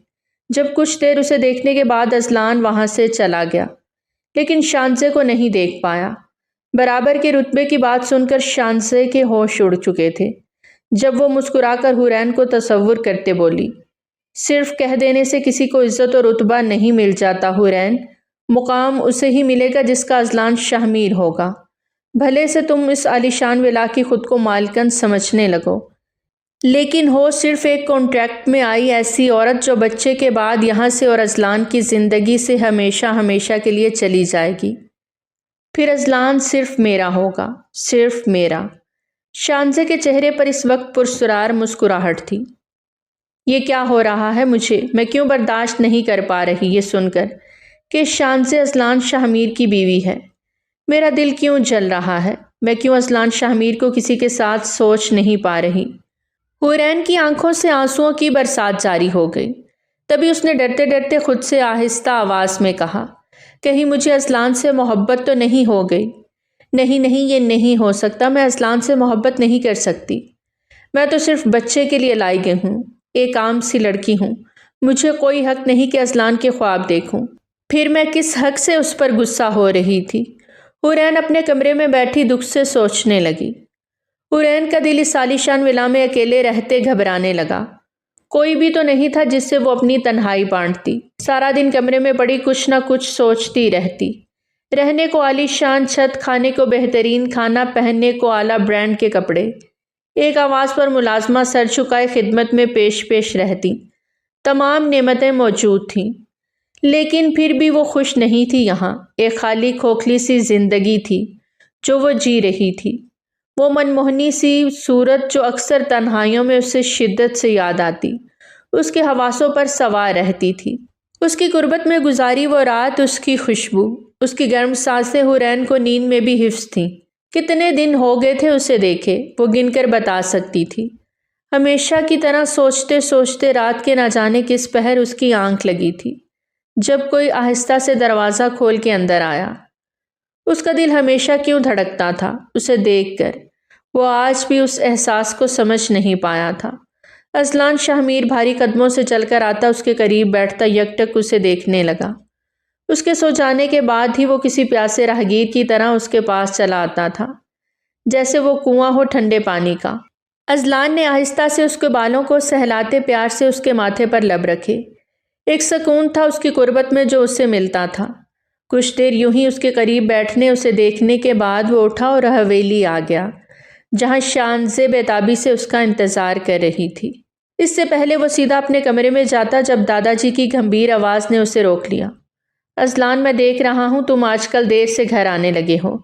جب کچھ دیر اسے دیکھنے کے بعد اذلان وہاں سے چلا گیا، لیکن شانزے کو نہیں دیکھ پایا۔ برابر کے رتبے کی بات سن کر شانزے کے ہوش اڑ چکے تھے۔ جب وہ مسکرا کر حورین کو تصور کرتے بولی، صرف کہہ دینے سے کسی کو عزت و رتبہ نہیں مل جاتا حورین، مقام اسے ہی ملے گا جس کا اذلان شاہمیر ہوگا۔ بھلے سے تم اس عالیشان ولا کی خود کو مالکن سمجھنے لگو، لیکن ہو صرف ایک کانٹریکٹ میں آئی ایسی عورت جو بچے کے بعد یہاں سے اور اذلان کی زندگی سے ہمیشہ ہمیشہ کے لیے چلی جائے گی۔ پھر اذلان صرف میرا ہوگا، صرف میرا۔ شانزے کے چہرے پر اس وقت پرسرار مسکراہٹ تھی۔ یہ کیا ہو رہا ہے مجھے؟ میں کیوں برداشت نہیں کر پا رہی یہ سن کر کہ شانزے اذلان شاہمیر کی بیوی ہے؟ میرا دل کیوں جل رہا ہے؟ میں کیوں اذلان شاہمیر کو کسی کے ساتھ سوچ نہیں پا رہی؟ حورین کی آنکھوں سے آنسوؤں کی برسات جاری ہو گئی۔ تبھی اس نے ڈرتے ڈرتے خود سے آہستہ آواز میں کہا، کہیں مجھے اذلان سے محبت تو نہیں ہو گئی؟ نہیں نہیں، یہ نہیں ہو سکتا، میں اذلان سے محبت نہیں کر سکتی۔ میں تو صرف بچے کے لیے لائی گئی ہوں، ایک عام سی لڑکی ہوں، مجھے کوئی حق نہیں کہ اذلان کے خواب دیکھوں۔ پھر میں کس حق سے اس پر غصہ ہو رہی تھی؟ حورین اپنے کمرے میں بیٹھی دکھ سے سوچنے لگی۔ حورین کا دل اس عالیشان ولا میں اکیلے رہتے گھبرانے لگا۔ کوئی بھی تو نہیں تھا جس سے وہ اپنی تنہائی بانٹتی۔ سارا دن کمرے میں پڑی کچھ نہ کچھ سوچتی رہتی۔ رہنے کو عالیشان چھت، کھانے کو بہترین کھانا، پہننے کو اعلیٰ برانڈ کے کپڑے، ایک آواز پر ملازمہ سر جھکائے خدمت میں پیش رہتی۔ تمام نعمتیں موجود تھیں، لیکن پھر بھی وہ خوش نہیں تھی یہاں۔ ایک خالی کھوکھلی سی زندگی تھی جو وہ جی رہی تھی۔ وہ منموہنی سی صورت جو اکثر تنہائیوں میں اسے شدت سے یاد آتی، اس کے حواسوں پر سوار رہتی تھی۔ اس کی قربت میں گزاری وہ رات، اس کی خوشبو، اس کی گرم سانسیں حورین کو نیند میں بھی حفظ تھیں۔ کتنے دن ہو گئے تھے اسے دیکھے، وہ گن کر بتا سکتی تھی۔ ہمیشہ کی طرح سوچتے سوچتے رات کے نہ جانے کس پہر اس کی آنکھ لگی تھی جب کوئی آہستہ سے دروازہ کھول کے اندر آیا۔ اس کا دل ہمیشہ کیوں دھڑکتا تھا اسے دیکھ کر، وہ آج بھی اس احساس کو سمجھ نہیں پایا تھا۔ اذلان شاہمیر بھاری قدموں سے چل کر آتا، اس کے قریب بیٹھتا، یک ٹک اسے دیکھنے لگا۔ اس کے سو جانے کے بعد ہی وہ کسی پیاسے راہگیر کی طرح اس کے پاس چلا آتا تھا، جیسے وہ کنواں ہو ٹھنڈے پانی کا۔ اذلان نے آہستہ سے اس کے بالوں کو سہلاتے پیار سے اس کے ماتھے پر لب رکھے۔ ایک سکون تھا اس کی قربت میں جو اس سے ملتا تھا۔ کچھ دیر یوں ہی اس کے قریب بیٹھنے، اسے دیکھنے کے بعد وہ اٹھا اور حویلی آ گیا، جہاں شانزے بےتابی سے اس کا انتظار کر رہی تھی۔ اس سے پہلے وہ سیدھا اپنے کمرے میں جاتا جب دادا جی کی گمبھیر آواز نے اسے روک لیا۔ اذلان، میں دیکھ رہا ہوں تم آج کل دیر سے گھر آنے لگے ہو۔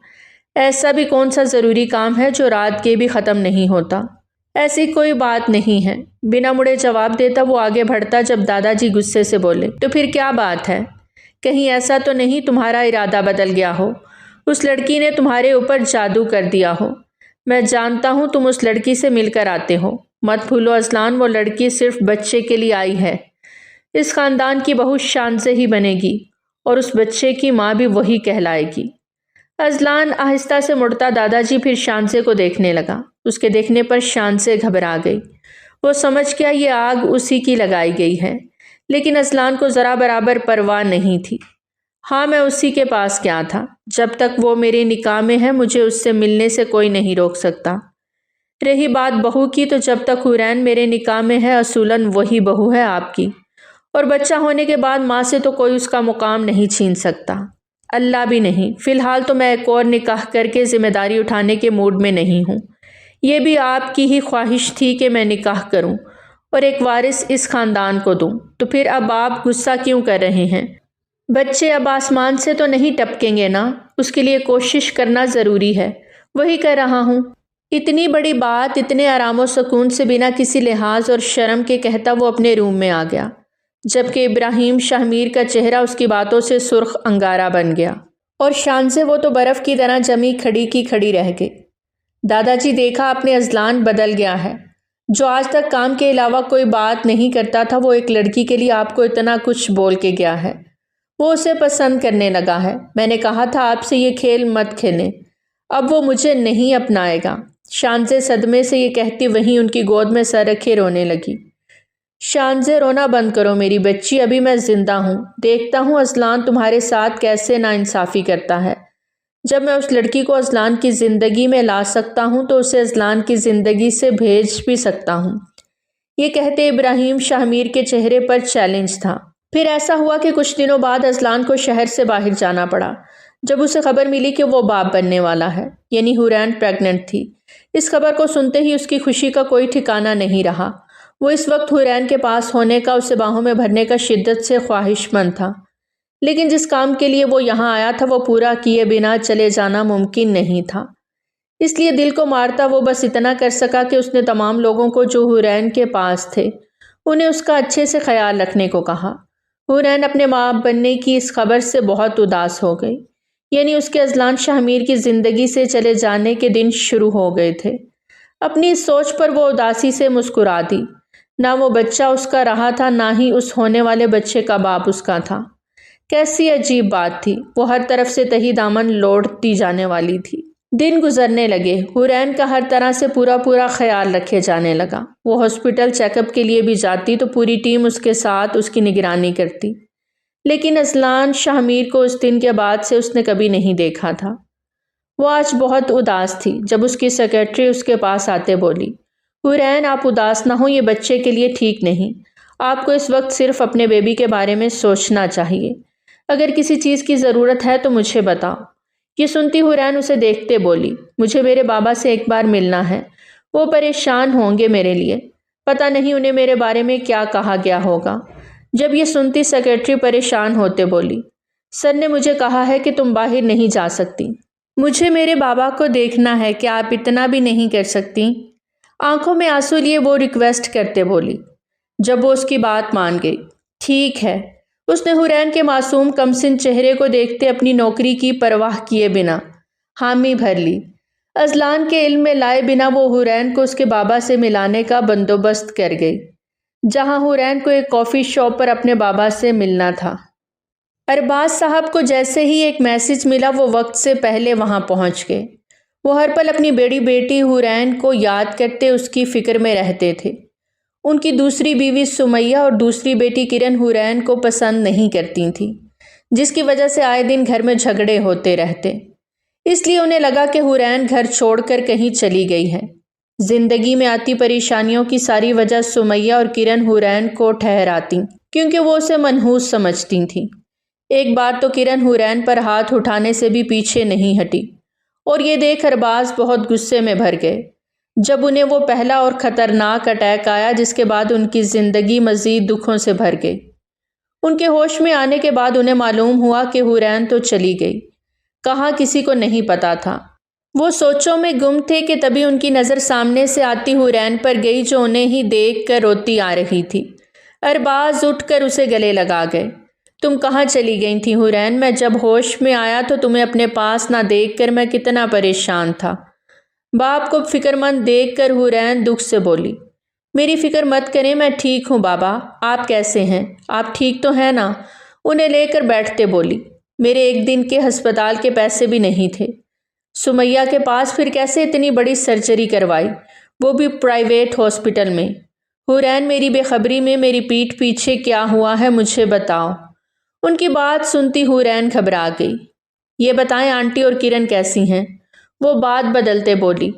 ایسا بھی کون سا ضروری کام ہے جو رات کے بھی ختم نہیں ہوتا؟ ایسی کوئی بات نہیں ہے، بنا مڑے جواب دیتا وہ آگے بڑھتا جب دادا جی غصے سے بولے، تو پھر کیا بات ہے؟ کہیں ایسا تو نہیں تمہارا ارادہ بدل گیا ہو، اس لڑکی نے تمہارے اوپر جادو کر دیا ہو؟ میں جانتا ہوں تم اس لڑکی سے مل کر آتے ہو، مت بھولو اذلان، وہ لڑکی صرف بچے کے لیے آئی ہے۔ اس خاندان کی بہو شانزے ہی بنے گی اور اس بچے کی ماں بھی وہی کہلائے گی۔ اذلان آہستہ سے مڑتا دادا جی پھر شانزے کو دیکھنے لگا۔ اس کے دیکھنے پر شانزے گھبرا گئی۔ وہ سمجھ گیا یہ آگ اسی کی لگائی گئی ہے، لیکن اذلان کو ذرا برابر پرواہ نہیں تھی۔ ہاں، میں اسی کے پاس گیا تھا، جب تک وہ میرے نکاح میں ہے مجھے اس سے ملنے سے کوئی نہیں روک سکتا۔ رہی بات بہو کی، تو جب تک حورین میرے نکاح میں ہے اصولاً وہی بہو ہے آپ کی، اور بچہ ہونے کے بعد ماں سے تو کوئی اس کا مقام نہیں چھین سکتا، اللہ بھی نہیں۔ فی الحال تو میں ایک اور نکاح کر کے ذمہ داری اٹھانے کے موڈ میں نہیں ہوں۔ یہ بھی آپ کی ہی خواہش تھی کہ میں نکاح کروں اور ایک وارث اس خاندان کو دوں، تو پھر اب آپ غصہ کیوں کر رہے ہیں؟ بچے اب آسمان سے تو نہیں ٹپکیں گے نا، اس کے لیے کوشش کرنا ضروری ہے، وہی کر رہا ہوں۔ اتنی بڑی بات اتنے آرام و سکون سے بنا کسی لحاظ اور شرم کے کہتا وہ اپنے روم میں آ گیا، جبکہ ابراہیم شاہمیر کا چہرہ اس کی باتوں سے سرخ انگارہ بن گیا، اور شانزے وہ تو برف کی طرح جمی کھڑی کی کھڑی رہ گئی۔ دادا جی، دیکھا اپنے اذلان بدل گیا ہے، جو آج تک کام کے علاوہ کوئی بات نہیں کرتا تھا، وہ ایک لڑکی کے لیے آپ کو اتنا کچھ بول کے گیا ہے۔ وہ اسے پسند کرنے لگا ہے۔ میں نے کہا تھا آپ سے یہ کھیل مت کھیلیں، اب وہ مجھے نہیں اپنائے گا۔ شانزے صدمے سے یہ کہتی وہیں ان کی گود میں سر رکھے رونے لگی۔ شانزے رونا بند کرو میری بچی، ابھی میں زندہ ہوں، دیکھتا ہوں اذلان تمہارے ساتھ کیسے ناانصافی کرتا ہے۔ جب میں اس لڑکی کو اذلان کی زندگی میں لا سکتا ہوں تو اسے اذلان کی زندگی سے بھیج بھی سکتا ہوں۔ یہ کہتے ابراہیم شاہ میر کے چہرے پر چیلنج تھا۔ پھر ایسا ہوا کہ کچھ دنوں بعد اذلان کو شہر سے باہر جانا پڑا، جب اسے خبر ملی کہ وہ باپ بننے والا ہے، یعنی حورین پریگننٹ تھی۔ اس خبر کو سنتے ہی اس کی خوشی کا کوئی ٹھکانہ نہیں رہا۔ وہ اس وقت حورین کے پاس ہونے کا، اسے باہوں میں بھرنے کا شدت سے خواہش مند تھا، لیکن جس کام کے لیے وہ یہاں آیا تھا وہ پورا کیے بنا چلے جانا ممکن نہیں تھا۔ اس لیے دل کو مارتا وہ بس اتنا کر سکا کہ اس نے تمام لوگوں کو جو حورین کے پاس تھے انہیں اس کا اچھے سے خیال رکھنے کو کہا۔ حورین اپنے ماں بننے کی اس خبر سے بہت اداس ہو گئی، یعنی اس کے اذلان شاہ میر کی زندگی سے چلے جانے کے دن شروع ہو گئے تھے۔ اپنی اس سوچ پر وہ اداسی سے مسکرا دی۔ نہ وہ بچہ اس کا رہا تھا، نہ ہی اس ہونے والے بچے کا باپ اس کا تھا۔ کیسی عجیب بات تھی، وہ ہر طرف سے تہی دامن لوٹتی جانے والی تھی۔ دن گزرنے لگے، حورین کا ہر طرح سے پورا خیال رکھے جانے لگا۔ وہ ہاسپٹل چیک اپ کے لیے بھی جاتی تو پوری ٹیم اس کے ساتھ اس کی نگرانی کرتی، لیکن اذلان شاہ میر کو اس دن کے بعد سے اس نے کبھی نہیں دیکھا تھا۔ وہ آج بہت اداس تھی۔ جب اس کی سیکرٹری اس کے پاس آتے بولی، حورین آپ اداس نہ ہوں، یہ بچے کے لیے ٹھیک نہیں، آپ کو اس وقت صرف اپنے بیبی کے بارے میں سوچنا چاہیے، اگر کسی چیز کی ضرورت ہے تو مجھے بتاؤ۔ یہ سنتی حورین اسے دیکھتے بولی، مجھے میرے بابا سے ایک بار ملنا ہے، وہ پریشان ہوں گے میرے لیے، پتہ نہیں انہیں میرے بارے میں کیا کہا گیا ہوگا۔ جب یہ سنتی سیکرٹری پریشان ہوتے بولی، سر نے مجھے کہا ہے کہ تم باہر نہیں جا سکتی، مجھے میرے بابا کو دیکھنا ہے، کیا آپ اتنا بھی نہیں کر سکتی؟ آنکھوں میں آنسو لیے وہ ریکویسٹ کرتے بولی۔ جب وہ اس کی بات مان گئی، ٹھیک ہے، اس نے حورین کے معصوم کمسن چہرے کو دیکھتے اپنی نوکری کی پرواہ کیے بنا حامی بھر لی۔ اذلان کے علم میں لائے بنا وہ حورین کو اس کے بابا سے ملانے کا بندوبست کر گئی، جہاں حورین کو ایک کافی شاپ پر اپنے بابا سے ملنا تھا۔ ارباز صاحب کو جیسے ہی ایک میسج ملا وہ وقت سے پہلے وہاں پہنچ گئے۔ وہ ہر پل اپنی بیڑی بیٹی حورین کو یاد کرتے اس کی فکر میں رہتے تھے۔ ان کی دوسری بیوی سمیہ اور دوسری بیٹی کرن حورین کو پسند نہیں کرتی تھیں، جس کی وجہ سے آئے دن گھر میں جھگڑے ہوتے رہتے۔ اس لیے انہیں لگا کہ حورین گھر چھوڑ کر کہیں چلی گئی ہے۔ زندگی میں آتی پریشانیوں کی ساری وجہ سمیہ اور کرن حورین کو ٹھہراتی، کیونکہ وہ اسے منحوس سمجھتی تھیں۔ ایک بار تو کرن حورین پر ہاتھ اٹھانے سے بھی پیچھے نہیں ہٹی، اور یہ دیکھ ارباز بہت غصے میں بھر گئے جب انہیں وہ پہلا اور خطرناک اٹیک آیا، جس کے بعد ان کی زندگی مزید دکھوں سے بھر گئی۔ ان کے ہوش میں آنے کے بعد انہیں معلوم ہوا کہ حورین تو چلی گئی، کہاں کسی کو نہیں پتا تھا۔ وہ سوچوں میں گم تھے کہ تبھی ان کی نظر سامنے سے آتی حورین پر گئی، جو انہیں ہی دیکھ کر روتی آ رہی تھی۔ ارباز اٹھ کر اسے گلے لگا گئے۔ تم کہاں چلی گئی تھی حورین؟ میں جب ہوش میں آیا تو تمہیں اپنے پاس نہ دیکھ کر میں کتنا پریشان تھا۔ باپ کو فکر مند دیکھ کر حورین دکھ سے بولی، میری فکر مت کریں، میں ٹھیک ہوں بابا، آپ کیسے ہیں؟ آپ ٹھیک تو ہیں نا؟ انہیں لے کر بیٹھتے بولی، میرے ایک دن کے ہسپتال کے پیسے بھی نہیں تھے۔ سمیہ کے پاس پھر کیسے اتنی بڑی سرجری کروائی، وہ بھی پرائیویٹ ہاسپٹل میں؟ حورین میری بے خبری میں میری پیٹھ پیچھے کیا ہوا ہے مجھے بتاؤ۔ ان کی بات سنتی حورین گھبرا گئی۔ یہ بتائیں آنٹی اور کرن کیسی ہیں؟ وہ بات بدلتے بولی،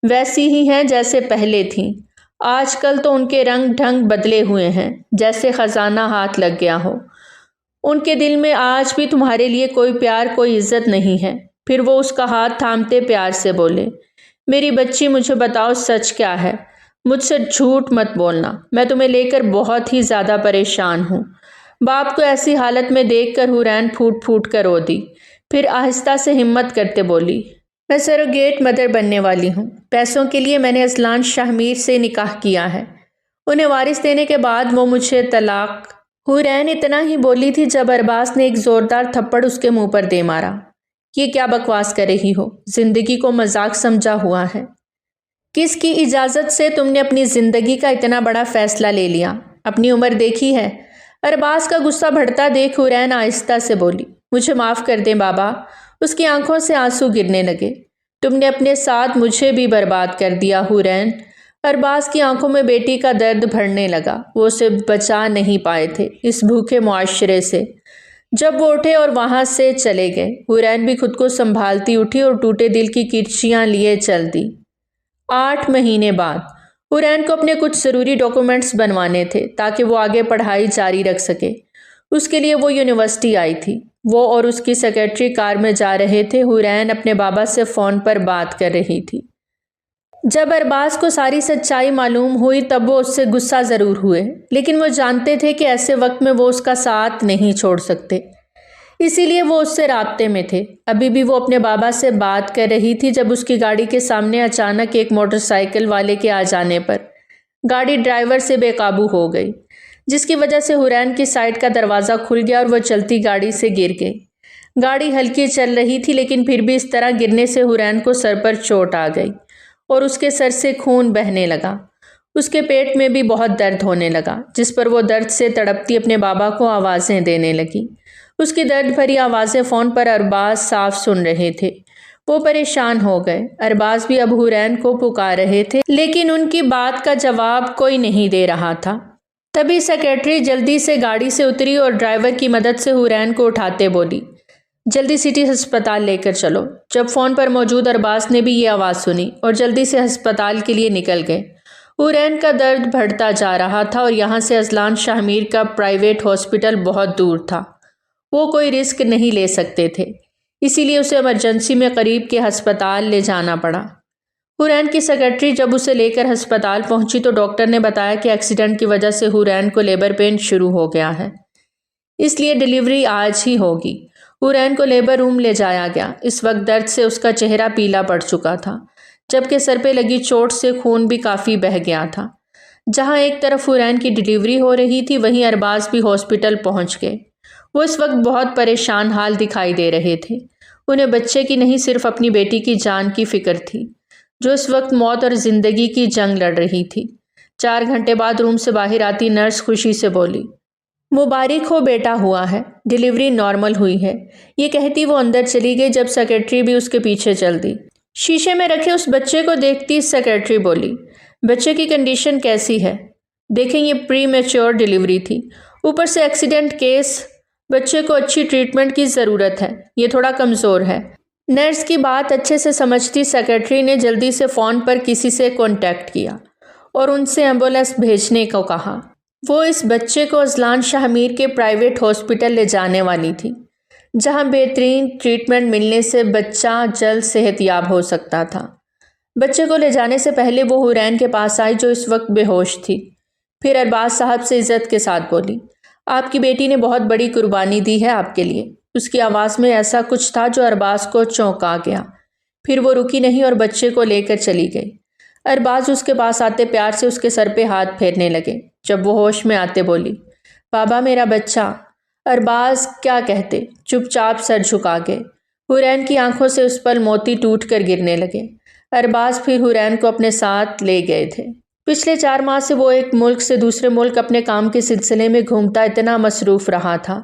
ویسی ہی ہیں جیسے پہلے تھیں، آج کل تو ان کے رنگ ڈھنگ بدلے ہوئے ہیں، جیسے خزانہ ہاتھ لگ گیا ہو۔ ان کے دل میں آج بھی تمہارے لیے کوئی پیار، کوئی عزت نہیں ہے۔ پھر وہ اس کا ہاتھ تھامتے پیار سے بولے، میری بچی مجھے بتاؤ سچ کیا ہے، مجھ سے جھوٹ مت بولنا، میں تمہیں لے کر بہت ہی زیادہ پریشان ہوں۔ باپ کو ایسی حالت میں دیکھ کر حورین پھوٹ پھوٹ کر رو دی، پھر آہستہ سے ہمت کرتے بولی، میں سروگیٹ مدر بننے والی ہوں، پیسوں کے لیے میں نے اذلان شاہ میر سے نکاح کیا ہے، انہیں وارث دینے کے بعد وہ مجھے طلاق۔ حورین اتنا ہی بولی تھی جب ارباز نے ایک زوردار تھپڑ اس کے منہ پر دے مارا۔ یہ کیا بکواس کر رہی ہو، زندگی کو مذاق سمجھا ہوا ہے؟ کس کی اجازت سے تم نے اپنی زندگی کا اتنا بڑا فیصلہ لے لیا؟ اپنی عمر دیکھی ہے؟ ارباز کا غصہ بڑھتا دیکھ حورین آہستہ سے بولی، مجھے معاف کر دیں بابا۔ اس کی آنکھوں سے آنسو گرنے لگے۔ تم نے اپنے ساتھ مجھے بھی برباد کر دیا حورین۔ ارباز کی آنکھوں میں بیٹی کا درد بھرنے لگا۔ وہ اسے بچا نہیں پائے تھے اس بھوکے معاشرے سے۔ جب وہ اٹھے اور وہاں سے چلے گئے، حورین بھی خود کو سنبھالتی اٹھی اور ٹوٹے دل کی کرچیاں لیے چل دی۔ 8 مہینے بعد حورین کو اپنے کچھ ضروری ڈاکومنٹس بنوانے تھے تاکہ وہ آگے پڑھائی جاری رکھ سکے۔ اس کے لیے وہ یونیورسٹی آئی تھی۔ وہ اور اس کی سیکرٹری کار میں جا رہے تھے۔ حورین اپنے بابا سے فون پر بات کر رہی تھی۔ جب ارباز کو ساری سچائی معلوم ہوئی تب وہ اس سے غصہ ضرور ہوئے، لیکن وہ جانتے تھے کہ ایسے وقت میں وہ اس کا ساتھ نہیں چھوڑ سکتے، اسی لیے وہ اس سے رابطے میں تھے۔ ابھی بھی وہ اپنے بابا سے بات کر رہی تھی جب اس کی گاڑی کے سامنے اچانک ایک موٹر سائیکل والے کے آ جانے پر گاڑی ڈرائیور سے بے قابو ہو گئی، جس کی وجہ سے حورین کی سائیڈ کا دروازہ کھل گیا اور وہ چلتی گاڑی سے گر گئی۔ گاڑی ہلکی چل رہی تھی لیکن پھر بھی اس طرح گرنے سے حورین کو سر پر چوٹ آ گئی اور اس کے سر سے خون بہنے لگا۔ اس کے پیٹ میں بھی بہت درد ہونے لگا، جس پر وہ درد سے تڑپتی اپنے بابا کو آوازیں دینے لگی۔ اس کی درد بھری آوازیں فون پر ارباز صاف سن رہے تھے۔ وہ پریشان ہو گئے۔ ارباز بھی اب حورین کو پکار رہے تھے لیکن ان کی بات کا جواب کوئی نہیں دے رہا تھا۔ تبھی سیکرٹری جلدی سے گاڑی سے اتری اور ڈرائیور کی مدد سے حورین کو اٹھاتے بولی، جلدی سٹی ہسپتال لے کر چلو۔ جب فون پر موجود ارباز نے بھی یہ آواز سنی اور جلدی سے ہسپتال کے لیے نکل گئے۔ حورین کا درد بڑھتا جا رہا تھا اور یہاں سے اذلان شاہ میر کا پرائیویٹ ہاسپٹل بہت دور تھا۔ وہ کوئی رسک نہیں لے سکتے تھے، اسی لیے اسے ایمرجنسی میں قریب کے ہسپتال لے جانا پڑا۔ حورین کی سیکرٹری جب اسے لے کر ہسپتال پہنچی تو ڈاکٹر نے بتایا کہ ایکسیڈنٹ کی وجہ سے حورین کو لیبر پین شروع ہو گیا ہے، اس لیے ڈیلیوری آج ہی ہوگی۔ حورین کو لیبر روم لے جایا گیا۔ اس وقت درد سے اس کا چہرہ پیلا پڑ چکا تھا، جبکہ سر پہ لگی چوٹ سے خون بھی کافی بہہ گیا تھا۔ جہاں ایک طرف حورین کی ڈیلیوری ہو رہی تھی وہیں ارباز بھی ہاسپٹل پہنچ گئے۔ وہ اس وقت بہت پریشان حال دکھائی دے رہے تھے۔ انہیں بچے کی نہیں صرف اپنی بیٹی کی جان کی فکر تھی، جو اس وقت موت اور زندگی کی جنگ لڑ رہی تھی۔ 4 گھنٹے بعد روم سے باہر آتی نرس خوشی سے بولی، مبارک ہو بیٹا ہوا ہے، ڈیلیوری نارمل ہوئی ہے۔ یہ کہتی وہ اندر چلی گئی جب سیکرٹری بھی اس کے پیچھے چل دی۔ شیشے میں رکھے اس بچے کو دیکھتی سیکرٹری بولی، بچے کی کنڈیشن کیسی ہے؟ دیکھیں یہ پری میچور ڈیلیوری تھی، اوپر سے ایکسیڈنٹ کیس، بچے کو اچھی ٹریٹمنٹ کی ضرورت ہے، یہ تھوڑا کمزور ہے۔ نرس کی بات اچھے سے سمجھتی سیکرٹری نے جلدی سے فون پر کسی سے کانٹیکٹ کیا اور ان سے ایمبولینس بھیجنے کو کہا۔ وہ اس بچے کو اذلان شاہ میر کے پرائیویٹ ہاسپٹل لے جانے والی تھی، جہاں بہترین ٹریٹمنٹ ملنے سے بچہ جلد صحت یاب ہو سکتا تھا۔ بچے کو لے جانے سے پہلے وہ حورین کے پاس آئی جو اس وقت بے ہوش تھی۔ پھر ارباز صاحب سے عزت کے ساتھ بولی، آپ کی بیٹی نے بہت بڑی قربانی دی ہے آپ کے لیے۔ اس کی آواز میں ایسا کچھ تھا جو ارباز کو چونکا گیا۔ پھر وہ رکی نہیں اور بچے کو لے کر چلی گئی۔ ارباز اس کے پاس آتے پیار سے اس کے سر پہ ہاتھ پھیرنے لگے۔ جب وہ ہوش میں آتے بولی، بابا میرا بچہ۔ ارباز کیا کہتے، چپ چاپ سر جھکا گئے۔ حورین کی آنکھوں سے اس پل موتی ٹوٹ کر گرنے لگے۔ ارباز پھر حورین کو اپنے ساتھ لے گئے تھے۔ پچھلے 4 ماہ سے وہ ایک ملک سے دوسرے ملک اپنے کام کے سلسلے میں گھومتا اتنا مصروف رہا تھا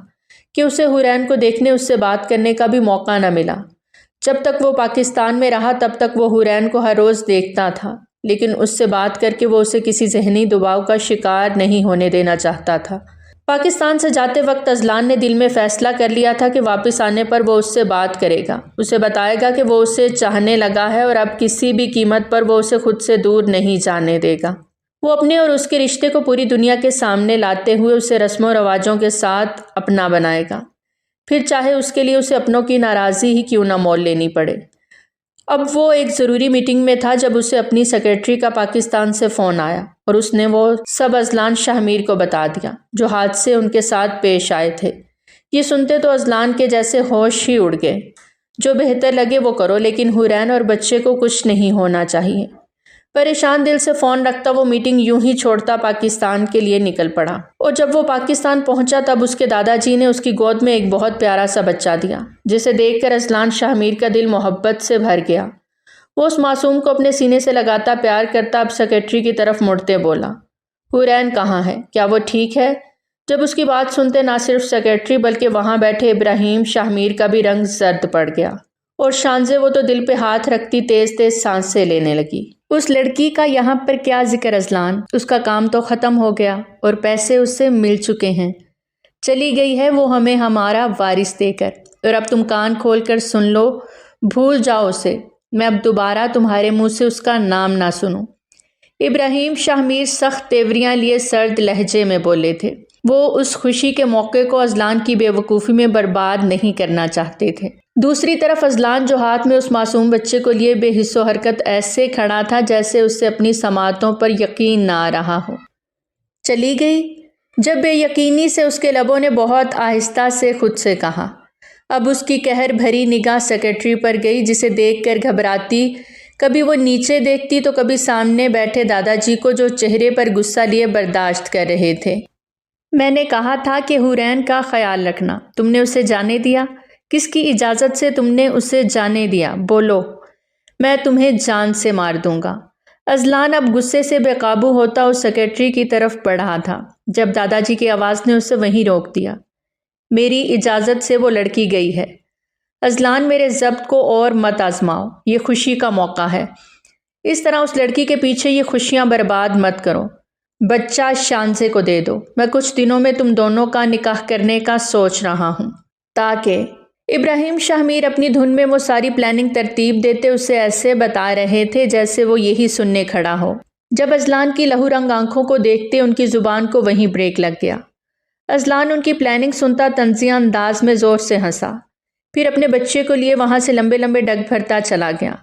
کہ اسے حورین کو دیکھنے، اس سے بات کرنے کا بھی موقع نہ ملا۔ جب تک وہ پاکستان میں رہا تب تک وہ حورین کو ہر روز دیکھتا تھا، لیکن اس سے بات کر کے وہ اسے کسی ذہنی دباؤ کا شکار نہیں ہونے دینا چاہتا تھا۔ پاکستان سے جاتے وقت اذلان نے دل میں فیصلہ کر لیا تھا کہ واپس آنے پر وہ اس سے بات کرے گا، اسے بتائے گا کہ وہ اسے چاہنے لگا ہے اور اب کسی بھی قیمت پر وہ اسے خود سے دور نہیں جانے دے گا۔ وہ اپنے اور اس کے رشتے کو پوری دنیا کے سامنے لاتے ہوئے اسے رسم و رواجوں کے ساتھ اپنا بنائے گا، پھر چاہے اس کے لیے اسے اپنوں کی ناراضی ہی کیوں نہ مول لینی پڑے۔ اب وہ ایک ضروری میٹنگ میں تھا جب اسے اپنی سیکرٹری کا پاکستان سے فون آیا اور اس نے وہ سب اذلان شاہ میر کو بتا دیا جو حادثے ان کے ساتھ پیش آئے تھے۔ یہ سنتے تو اذلان کے جیسے ہوش ہی اڑ گئے۔ جو بہتر لگے وہ کرو، لیکن حورین اور بچے کو کچھ نہیں ہونا چاہیے۔ پریشان دل سے فون رکھتا وہ میٹنگ یوں ہی چھوڑتا پاکستان کے لیے نکل پڑا، اور جب وہ پاکستان پہنچا تب اس کے دادا جی نے اس کی گود میں ایک بہت پیارا سا بچہ دیا، جسے دیکھ کر اذلان شاہ میر کا دل محبت سے بھر گیا۔ وہ اس معصوم کو اپنے سینے سے لگاتا پیار کرتا اب سیکرٹری کی طرف مڑتے بولا، حورین کہاں ہے؟ کیا وہ ٹھیک ہے؟ جب اس کی بات سنتے نہ صرف سیکرٹری بلکہ وہاں بیٹھے ابراہیم شاہ میر کا بھی رنگ زرد پڑ گیا اور شانزے وہ تو دل پہ ہاتھ رکھتی تیز تیز سانسیں لینے لگی۔ اس لڑکی کا یہاں پر کیا ذکر ازلان؟ اس کا کام تو ختم ہو گیا اور پیسے اس سے مل چکے ہیں۔ چلی گئی ہے وہ ہمیں ہمارا وارث دے کر، اور اب تم کان کھول کر سن لو، بھول جاؤ اسے، میں اب دوبارہ تمہارے منہ سے اس کا نام نہ سنوں۔ ابراہیم شاہ میر سخت تیوریاں لیے سرد لہجے میں بولے تھے۔ وہ اس خوشی کے موقع کو ازلان کی بے وقوفی میں برباد نہیں کرنا چاہتے تھے۔ دوسری طرف ازلان جو ہاتھ میں اس معصوم بچے کو لیے بے حس و حرکت ایسے کھڑا تھا جیسے اس سے اپنی سماعتوں پر یقین نہ آ رہا ہو۔ چلی گئی؟ جب بے یقینی سے اس کے لبوں نے بہت آہستہ سے خود سے کہا۔ اب اس کی قہر بھری نگاہ سیکرٹری پر گئی جسے دیکھ کر گھبراتی، کبھی وہ نیچے دیکھتی تو کبھی سامنے بیٹھے دادا جی کو جو چہرے پر غصہ لیے برداشت کر رہے تھے۔ میں نے کہا تھا کہ حورین کا خیال رکھنا، تم نے اسے جانے دیا؟ کس کی اجازت سے تم نے اسے جانے دیا؟ بولو، میں تمہیں جان سے مار دوں گا۔ ازلان اب غصے سے بے قابو ہوتا اس سیکرٹری کی طرف بڑھا تھا جب دادا جی کی آواز نے اسے وہیں روک دیا۔ میری اجازت سے وہ لڑکی گئی ہے۔ ازلان میرے ضبط کو اور مت آزماؤ، یہ خوشی کا موقع ہے۔ اس طرح اس لڑکی کے پیچھے یہ خوشیاں برباد مت کرو۔ بچہ شانزے کو دے دو، میں کچھ دنوں میں تم دونوں کا نکاح کرنے کا سوچ رہا ہوں، تاکہ ابراہیم شاہ میر اپنی دھن میں وہ ساری پلاننگ ترتیب دیتے اسے ایسے بتا رہے تھے جیسے وہ یہی سننے کھڑا ہو۔ جب ازلان کی لہو رنگ آنکھوں کو دیکھتے ان کی زبان کو وہیں بریک لگ گیا۔ ازلان ان کی پلاننگ سنتا طنزیہ انداز میں زور سے ہنسا، پھر اپنے بچے کو لیے وہاں سے لمبے لمبے ڈگ بھرتا چلا گیا۔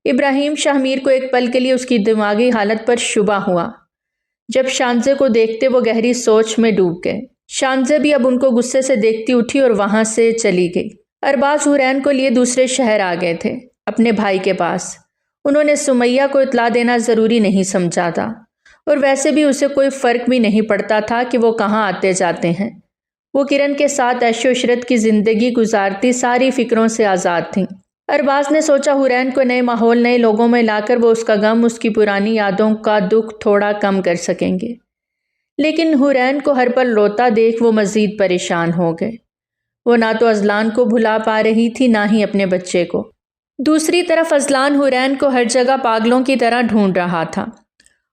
ابراہیم شاہ میر کو ایک پل کے لیے اس کی دماغی حالت پر شبہ ہوا۔ جب شانزے کو دیکھتے وہ گہری سوچ میں ڈوب گئے۔ شانزے بھی اب ان کو غصے سے دیکھتی اٹھی اور وہاں سے چلی گئی۔ ارباز حورین کو لیے دوسرے شہر آ گئے تھے، اپنے بھائی کے پاس۔ انہوں نے سمیہ کو اطلاع دینا ضروری نہیں سمجھا تھا، اور ویسے بھی اسے کوئی فرق بھی نہیں پڑتا تھا کہ وہ کہاں آتے جاتے ہیں۔ وہ کرن کے ساتھ عیش و عشرت کی زندگی گزارتی ساری فکروں سے آزاد تھیں۔ ارباز نے سوچا حورین کو نئے ماحول نئے لوگوں میں لا کر وہ اس کا غم، اس کی پرانی یادوں کا دکھ تھوڑا کم کر سکیں گے، لیکن حورین کو ہر پل روتا دیکھ وہ مزید پریشان ہو گئے۔ وہ نہ تو ازلان کو بھلا پا رہی تھی نہ ہی اپنے بچے کو۔ دوسری طرف ازلان حورین کو ہر جگہ پاگلوں کی طرح ڈھونڈ رہا تھا۔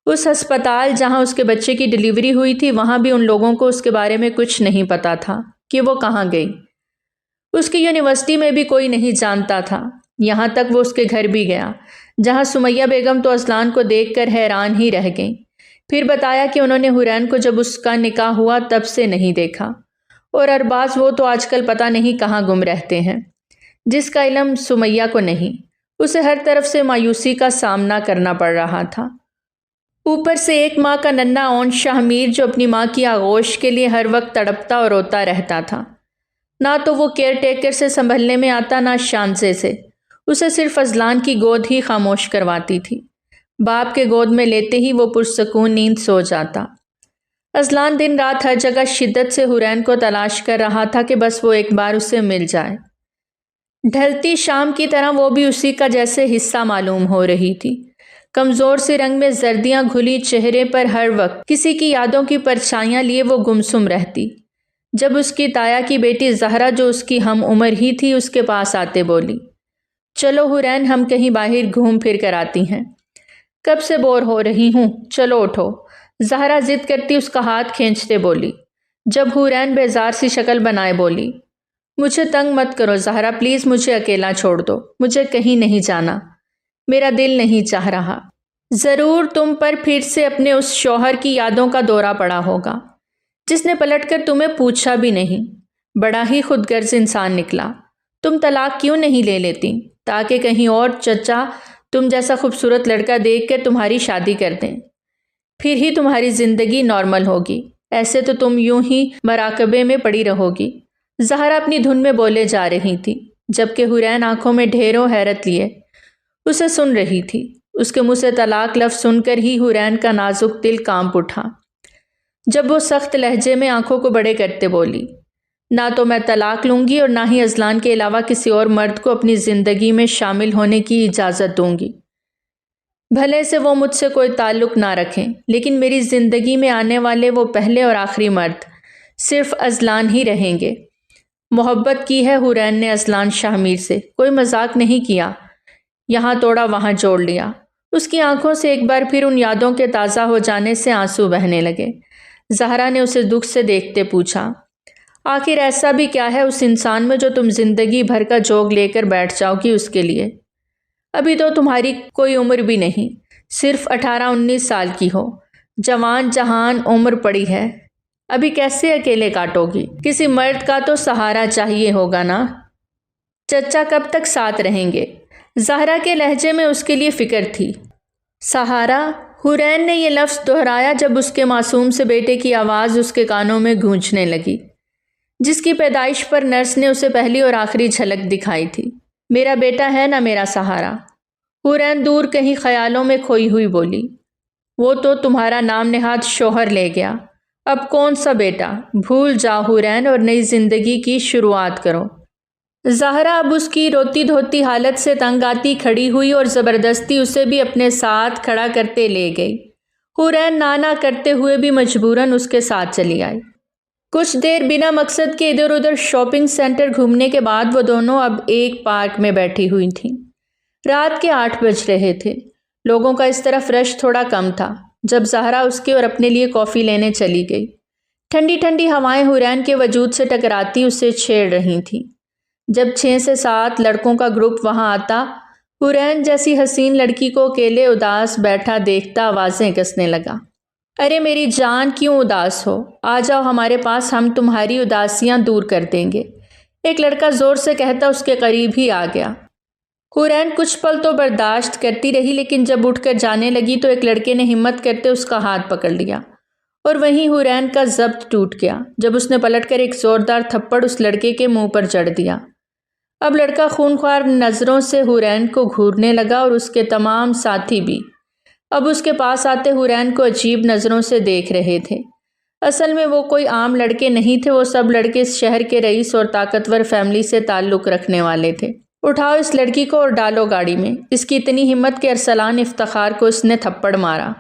اس ہسپتال جہاں اس کے بچے کی ڈیلیوری ہوئی تھی وہاں بھی ان لوگوں کو اس کے بارے میں کچھ نہیں پتا تھا کہ وہ کہاں گئی۔ اس کی یونیورسٹی میں بھی کوئی نہیں جانتا تھا، یہاں تک وہ اس کے گھر بھی گیا جہاں سمیہ بیگم تو ازلان کو دیکھ کر حیران ہی رہ گئیں۔ پھر بتایا کہ انہوں نے حورین کو جب اس کا نکاح ہوا تب سے نہیں دیکھا، اور ارباز وہ تو آج کل پتہ نہیں کہاں گم رہتے ہیں، جس کا علم سمیہ کو نہیں۔ اسے ہر طرف سے مایوسی کا سامنا کرنا پڑ رہا تھا، اوپر سے ایک ماں کا ننھا اون شاہ میر جو اپنی ماں کی آغوش کے لیے ہر وقت تڑپتا اور روتا رہتا تھا۔ نہ تو وہ کیئر ٹیکر سے سنبھلنے میں آتا نہ شانزے سے، اسے صرف ازلان کی گود ہی خاموش کرواتی تھی۔ باپ کے گود میں لیتے ہی وہ پرسکون نیند سو جاتا۔ ازلان دن رات ہر جگہ شدت سے حورین کو تلاش کر رہا تھا کہ بس وہ ایک بار اسے مل جائے۔ ڈھلتی شام کی طرح وہ بھی اسی کا جیسے حصہ معلوم ہو رہی تھی۔ کمزور سے رنگ میں زردیاں گھلی چہرے پر ہر وقت کسی کی یادوں کی پرچھائیاں لیے وہ گمسم رہتی۔ جب اس کی تایا کی بیٹی زہرا جو اس کی ہم عمر ہی تھی اس کے پاس آتے بولی، چلو حورین ہم کہیں باہر گھوم پھر کر آتی ہیں، کب سے بور ہو رہی ہوں، چلو اٹھو۔ زہرا ضد کرتی اس کا ہاتھ کھینچتے بولی۔ جب حورین بیزار سی شکل بنائے بولی، مجھے تنگ مت کرو زہرا، پلیز مجھے اکیلا چھوڑ دو، مجھے کہیں نہیں جانا، میرا دل نہیں چاہ رہا۔ ضرور تم پر پھر سے اپنے اس شوہر کی یادوں کا دورہ پڑا ہوگا جس نے پلٹ کر تمہیں پوچھا بھی نہیں۔ بڑا ہی خود غرض انسان نکلا۔ تم طلاق کیوں نہیں لے لیتی تاکہ کہیں اور چچا تم جیسا خوبصورت لڑکا دیکھ کر تمہاری شادی کر دیں، پھر ہی تمہاری زندگی نارمل ہوگی، ایسے تو تم یوں ہی مراقبے میں پڑی رہو گی۔ زہرا اپنی دھن میں بولے جا رہی تھی جبکہ حورین آنکھوں میں ڈھیروں حیرت لیے اسے سن رہی تھی۔ اس کے منہ سے طلاق لفظ سن کر ہی حورین کا نازک دل کانپ اٹھا جب وہ سخت لہجے میں آنکھوں کو بڑے کرتے بولی، نہ تو میں طلاق لوں گی اور نہ ہی ازلان کے علاوہ کسی اور مرد کو اپنی زندگی میں شامل ہونے کی اجازت دوں گی۔ بھلے سے وہ مجھ سے کوئی تعلق نہ رکھیں، لیکن میری زندگی میں آنے والے وہ پہلے اور آخری مرد صرف ازلان ہی رہیں گے۔ محبت کی ہے حورین نے ازلان شاہ میر سے، کوئی مذاق نہیں کیا، یہاں توڑا وہاں جوڑ لیا۔ اس کی آنکھوں سے ایک بار پھر ان یادوں کے تازہ ہو جانے سے آنسو بہنے لگے۔ زہرا نے اسے دکھ سے دیکھتے پوچھا، آخر ایسا بھی کیا ہے اس انسان میں جو تم زندگی بھر کا جوگ لے کر بیٹھ جاؤ گی اس کے لیے؟ ابھی تو تمہاری کوئی عمر بھی نہیں، صرف 18-19 سال کی ہو، جوان جہان عمر پڑی ہے، ابھی کیسے اکیلے کاٹو گی؟ کسی مرد کا تو سہارا چاہیے ہوگا نا؟ چچا کب تک ساتھ رہیں گے؟ زہرا کے لہجے میں اس کے لیے فکر تھی۔ سہارا؟ حورین نے یہ لفظ دہرایا جب اس کے معصوم سے بیٹے کی آواز اس کے کانوں میں گونجنے لگی، جس کی پیدائش پر نرس نے اسے پہلی اور آخری جھلک دکھائی تھی۔ میرا بیٹا ہے نا میرا سہارا؟ حورین دور کہیں خیالوں میں کھوئی ہوئی بولی۔ وہ تو تمہارا نام نہاد شوہر لے گیا، اب کون سا بیٹا؟ بھول جاؤ حورین اور نئی زندگی کی شروعات کرو۔ زہرا اب اس کی روتی دھوتی حالت سے تنگ آتی کھڑی ہوئی اور زبردستی اسے بھی اپنے ساتھ کھڑا کرتے لے گئی۔ حورین نانا کرتے ہوئے بھی مجبوراً اس کے ساتھ چلی آئی۔ کچھ دیر بنا مقصد کے ادھر ادھر شاپنگ سینٹر گھومنے کے بعد وہ دونوں اب ایک پارک میں بیٹھی ہوئی تھیں۔ رات کے 8 بج رہے تھے۔ لوگوں کا اس طرف رش تھوڑا کم تھا جب زہرا اس کے اور اپنے لیے کافی لینے چلی گئی۔ ٹھنڈی ٹھنڈی ہوائیں حورین کے وجود سے ٹکراتی اسے چھیڑ رہی تھیں۔ جب 6 سے 7 لڑکوں کا گروپ وہاں آتا، حورین جیسی حسین لڑکی کو اکیلے اداس بیٹھا دیکھتا آوازیں کسنے لگا، ارے میری جان کیوں اداس ہو؟ آ جاؤ ہمارے پاس، ہم تمہاری اداسیاں دور کر دیں گے۔ ایک لڑکا زور سے کہتا اس کے قریب ہی آ گیا۔ حورین کچھ پل تو برداشت کرتی رہی، لیکن جب اٹھ کر جانے لگی تو ایک لڑکے نے ہمت کرتے اس کا ہاتھ پکڑ لیا اور وہیں حورین کا ضبط ٹوٹ گیا جب اس نے پلٹ کر ایک زوردار تھپڑ اس لڑکے کے منہ پر جڑ دیا۔ اب لڑکا خونخوار نظروں سے حورین کو گھورنے لگا اور اس کے تمام ساتھی بھی اب اس کے پاس آتے حورین کو عجیب نظروں سے دیکھ رہے تھے۔ اصل میں وہ کوئی عام لڑکے نہیں تھے، وہ سب لڑکے اس شہر کے رئیس اور طاقتور فیملی سے تعلق رکھنے والے تھے۔ اٹھاؤ اس لڑکی کو اور ڈالو گاڑی میں۔ اس کی اتنی ہمت کہ ارسلان افتخار کو اس نے تھپڑ مارا۔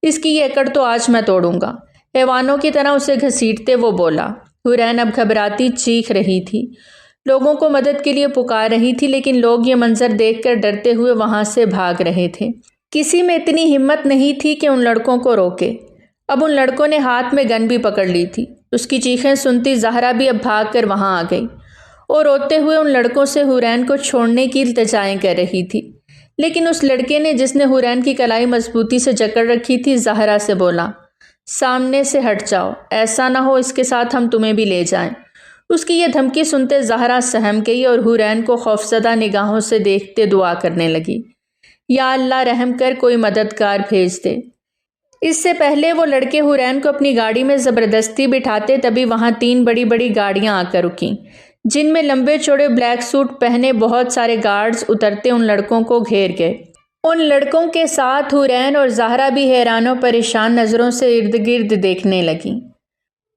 اس کی یہ اکڑ تو آج میں توڑوں گا۔ حیوانوں کی طرح اسے گھسیٹتے وہ بولا۔ حورین اب گھبراتی چیخ رہی تھی، لوگوں کو مدد کے لیے پکار رہی تھی، لیکن لوگ یہ منظر دیکھ کر ڈرتے ہوئے وہاں سے بھاگ رہے تھے۔ کسی میں اتنی ہمت نہیں تھی کہ ان لڑکوں کو روکے۔ اب ان لڑکوں نے ہاتھ میں گن بھی پکڑ لی تھی۔ اس کی چیخیں سنتی زہرا بھی اب بھاگ کر وہاں آ گئی اور روتے ہوئے ان لڑکوں سے حورین کو چھوڑنے کی التجائیں کر رہی تھی، لیکن اس لڑکے نے جس نے حورین کی کلائی مضبوطی سے جکڑ رکھی تھی زہرا سے بولا، سامنے سے ہٹ جاؤ، ایسا نہ ہو اس کے ساتھ ہم تمہیں بھی لے جائیں۔ اس کی یہ دھمکی سنتے زہرا سہم گئی اور حورین کو خوفزدہ نگاہوں سے دیکھتے دعا کرنے لگی، یا اللہ رحم کر کوئی مددگار بھیج دے۔ اس سے پہلے وہ لڑکے حورین کو اپنی گاڑی میں زبردستی بٹھاتے تبھی وہاں 3 بڑی بڑی گاڑیاں آ کر رکیں، جن میں لمبے چوڑے بلیک سوٹ پہنے بہت سارے گارڈز اترتے ان لڑکوں کو گھیر گئے۔ ان لڑکوں کے ساتھ حورین اور زہرا بھی حیران و پریشان نظروں سے ارد گرد دیکھنے لگیں۔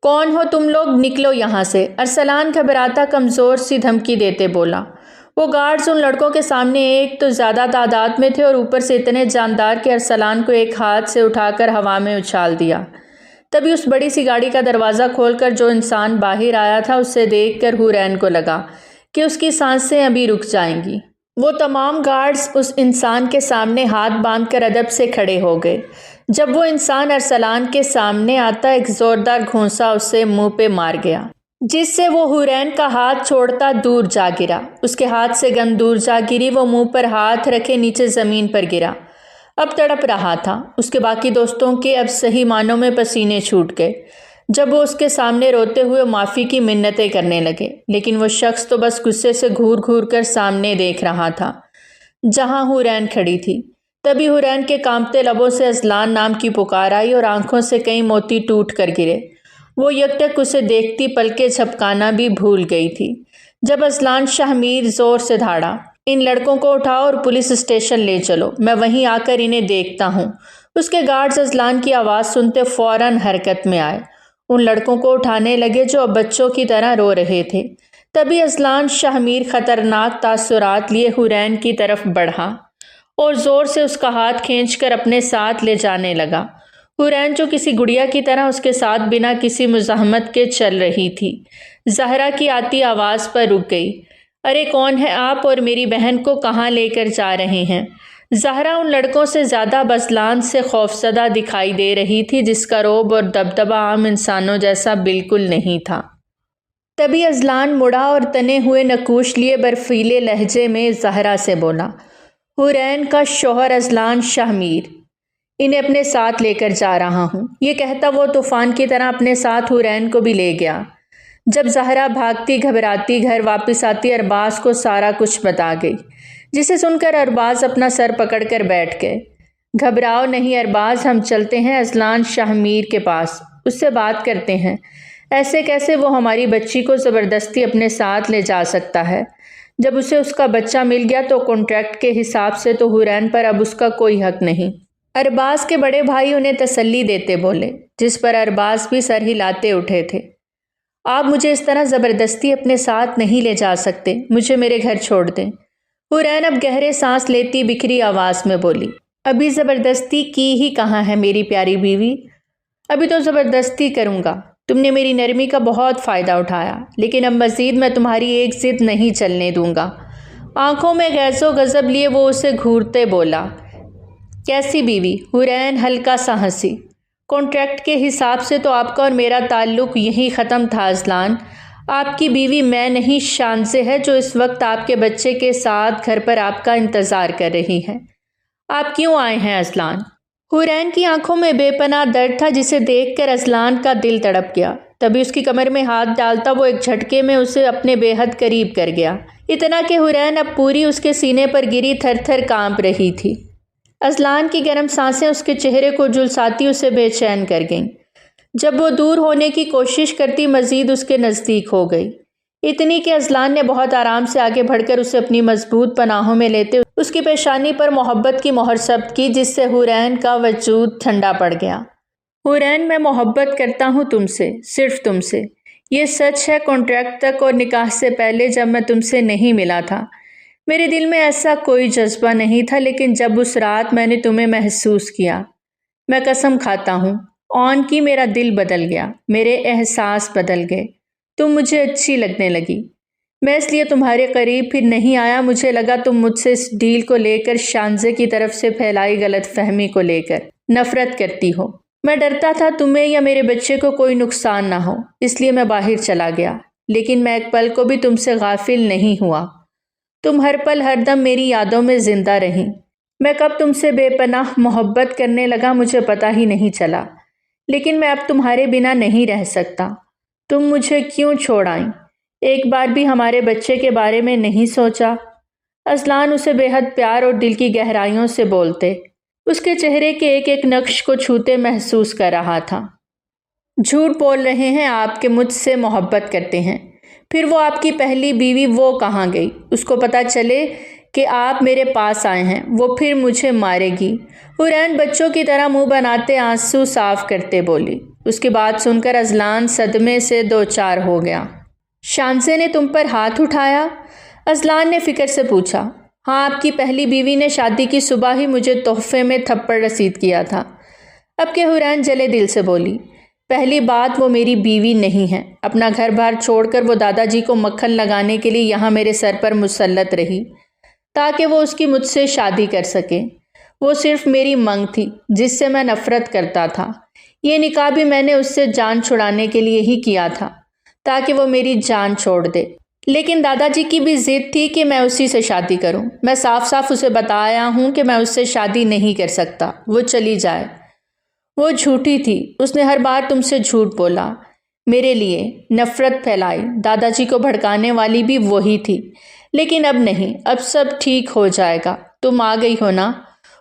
کون ہو تم لوگ؟ نکلو یہاں سے، ارسلان گھبراتا کمزور سی دھمکی دیتے بولا۔ وہ گارڈز ان لڑکوں کے سامنے ایک تو زیادہ تعداد میں تھے اور اوپر سے اتنے جاندار کہ ارسلان کو ایک ہاتھ سے اٹھا کر ہوا میں اچھال دیا۔ تبھی اس بڑی سی گاڑی کا دروازہ کھول کر جو انسان باہر آیا تھا اسے دیکھ کر حورین کو لگا کہ اس کی سانسیں ابھی رک جائیں گی۔ وہ تمام گارڈز اس انسان کے سامنے ہاتھ باندھ کر ادب سے کھڑے ہو گئے۔ جب وہ انسان ارسلان کے سامنے آتا ایک زوردار گھونسا اسے منہ پہ مار گیا، جس سے وہ حورین کا ہاتھ چھوڑتا دور جا گرا۔ اس کے ہاتھ سے گن دور جا گری، وہ منہ پر ہاتھ رکھے نیچے زمین پر گرا، اب تڑپ رہا تھا۔ اس کے باقی دوستوں کے اب صحیح معنوں میں پسینے چھوٹ گئے جب وہ اس کے سامنے روتے ہوئے معافی کی منتیں کرنے لگے، لیکن وہ شخص تو بس غصے سے گھور گھور کر سامنے دیکھ رہا تھا جہاں حورین کھڑی تھی۔ تبھی حورین کے کانپتے لبوں سے ازلان نام کی پکار آئی اور آنکھوں سے کئی موتی ٹوٹ کر گرے۔ وہ یکٹک اسے دیکھتی پلکیں جھپکانا بھی بھول گئی تھی جب ازلان شاہ میر زور سے دھاڑا، ان لڑکوں کو اٹھاؤ اور پولیس اسٹیشن لے چلو، میں وہیں آ کر انہیں دیکھتا ہوں۔ اس کے گارڈز ازلان کی آواز سنتے فوراً حرکت میں آئے، ان لڑکوں کو اٹھانے لگے جو اب بچوں کی طرح رو رہے تھے۔ تبھی ازلان شاہ میر خطرناک تاثرات لیے حورین کی طرف بڑھا اور زور سے اس کا ہاتھ کھینچ کر اپنے ساتھ لے جانے لگا۔ حورین جو کسی گڑیا کی طرح اس کے ساتھ بنا کسی مزاحمت کے چل رہی تھی، زہرا کی آتی آواز پر رک گئی۔ ارے کون ہے آپ اور میری بہن کو کہاں لے کر جا رہے ہیں؟ زہرا ان لڑکوں سے زیادہ بزلان سے خوفزدہ دکھائی دے رہی تھی جس کا رعب اور دبدبہ عام انسانوں جیسا بالکل نہیں تھا۔ تبھی ازلان مڑا اور تنے ہوئے نقوش لیے برفیلے لہجے میں زہرا سے بولا، حورین کا شوہر ازلان شاہ میر، انہیں اپنے ساتھ لے کر جا رہا ہوں۔ یہ کہتا وہ طوفان کی طرح اپنے ساتھ حورین کو بھی لے گیا۔ جب زہرا بھاگتی گھبراتی گھر واپس آتی ارباز کو سارا کچھ بتا گئی، جسے سن کر ارباز اپنا سر پکڑ کر بیٹھ گئے۔ گھبراؤ نہیں ارباز، ہم چلتے ہیں ازلان شاہ میر کے پاس، اس سے بات کرتے ہیں۔ ایسے کیسے وہ ہماری بچی کو زبردستی اپنے ساتھ لے جا سکتا ہے؟ جب اسے اس کا بچہ مل گیا تو کانٹریکٹ کے حساب سے تو حورین پر اب اس کا کوئی حق نہیں۔ ارباز کے بڑے بھائی انہیں تسلی دیتے بولے، جس پر ارباز بھی سر ہلاتے اٹھے تھے۔ آپ مجھے اس طرح زبردستی اپنے ساتھ نہیں لے جا سکتے، مجھے میرے گھر چھوڑ دیں۔ حورین اب گہرے سانس لیتی بکھری آواز میں بولی، ابھی زبردستی کی ہی کہاں ہے میری پیاری بیوی؟ ابھی تو زبردستی کروں گا۔ تم نے میری نرمی کا بہت فائدہ اٹھایا، لیکن اب مزید میں تمہاری ایک ضد نہیں چلنے دوں گا۔ آنکھوں میں غیظ و غضب لیے وہ اسے گھورتے بولا، کیسی بیوی؟ حورین ہلکا سا ہنسی، کانٹریکٹ کے حساب سے تو آپ کا اور میرا تعلق یہیں ختم تھا ازلان۔ آپ کی بیوی میں نہیں شانزے ہے جو اس وقت آپ کے بچے کے ساتھ گھر پر آپ کا انتظار کر رہی ہے۔ آپ کیوں آئے ہیں ازلان؟ حورین کی آنکھوں میں بے پناہ درد تھا جسے دیکھ کر ازلان کا دل تڑپ گیا۔ تبھی اس کی کمر میں ہاتھ ڈالتا وہ ایک جھٹکے میں اسے اپنے بے حد قریب کر گیا، اتنا کہ حورین اب پوری اس کے سینے پر گری تھر تھر کانپ رہی تھی۔ ازلان کی گرم سانسیں اس کے چہرے کو جھلساتی اسے بے چین کر گئیں۔ جب وہ دور ہونے کی کوشش کرتی مزید اس کے نزدیک ہو گئی، اتنی کہ ازلان نے بہت آرام سے آگے بڑھ کر اسے اپنی مضبوط پناہوں میں لیتے اس کی پیشانی پر محبت کی مہر ثبت کی، جس سے حورین کا وجود ٹھنڈا پڑ گیا۔ حورین میں محبت کرتا ہوں تم سے، صرف تم سے۔ یہ سچ ہے، کانٹریکٹ تک اور نکاح سے پہلے جب میں تم سے نہیں ملا تھا میرے دل میں ایسا کوئی جذبہ نہیں تھا، لیکن جب اس رات میں نے تمہیں محسوس کیا، میں قسم کھاتا ہوں آن کی میرا دل بدل گیا، میرے احساس بدل گئے، تم مجھے اچھی لگنے لگی۔ میں اس لیے تمہارے قریب پھر نہیں آیا، مجھے لگا تم مجھ سے اس ڈیل کو لے کر شانزے کی طرف سے پھیلائی غلط فہمی کو لے کر نفرت کرتی ہو۔ میں ڈرتا تھا تمہیں یا میرے بچے کو کوئی نقصان نہ ہو، اس لیے میں باہر چلا گیا، لیکن میں ایک پل کو بھی تم سے غافل نہیں ہوا۔ تم ہر پل ہر دم میری یادوں میں زندہ رہیں۔ میں کب تم سے بے پناہ محبت کرنے لگا مجھے پتہ ہی نہیں چلا، لیکن میں اب تمہارے بنا نہیں رہ سکتا۔ تم مجھے کیوں چھوڑ آئیں؟ ایک بار بھی ہمارے بچے کے بارے میں نہیں سوچا؟ ازلان اسے بے حد پیار اور دل کی گہرائیوں سے بولتے، اس کے چہرے کے ایک ایک نقش کو چھوتے محسوس کر رہا تھا۔ جھوٹ بول رہے ہیں آپ کہ مجھ سے محبت کرتے ہیں، پھر وہ آپ کی پہلی بیوی وہ کہاں گئی؟ اس کو پتہ چلے کہ آپ میرے پاس آئے ہیں وہ پھر مجھے مارے گی۔ حورین بچوں کی طرح منہ بناتے آنسو صاف کرتے بولی۔ اس کی بات سن کر ازلان صدمے سے دو چار ہو گیا۔ شانزے نے تم پر ہاتھ اٹھایا؟ ازلان نے فکر سے پوچھا۔ ہاں، آپ کی پہلی بیوی نے شادی کی صبح ہی مجھے تحفے میں تھپڑ رسید کیا تھا۔ اب کہ حورین جلے دل سے بولی، پہلی بات وہ میری بیوی نہیں ہے، اپنا گھر بار چھوڑ کر وہ دادا جی کو مکھن لگانے کے لیے یہاں میرے سر پر مسلط رہی تاکہ وہ اس کی مجھ سے شادی کر سکے۔ وہ صرف میری منگ تھی جس سے میں نفرت کرتا تھا۔ یہ نکاح بھی میں نے اس سے جان چھڑانے کے لیے ہی کیا تھا تاکہ وہ میری جان چھوڑ دے، لیکن دادا جی کی بھی ضد تھی کہ میں اسی سے شادی کروں۔ میں صاف صاف اسے بتایا ہوں کہ میں اس سے شادی نہیں کر سکتا، وہ چلی جائے۔ وہ جھوٹی تھی، اس نے ہر بار تم سے جھوٹ بولا، میرے لیے نفرت پھیلائی، دادا جی کو بھڑکانے والی بھی وہی تھی، لیکن اب نہیں، اب سب ٹھیک ہو جائے گا، تم آ گئی ہو نا۔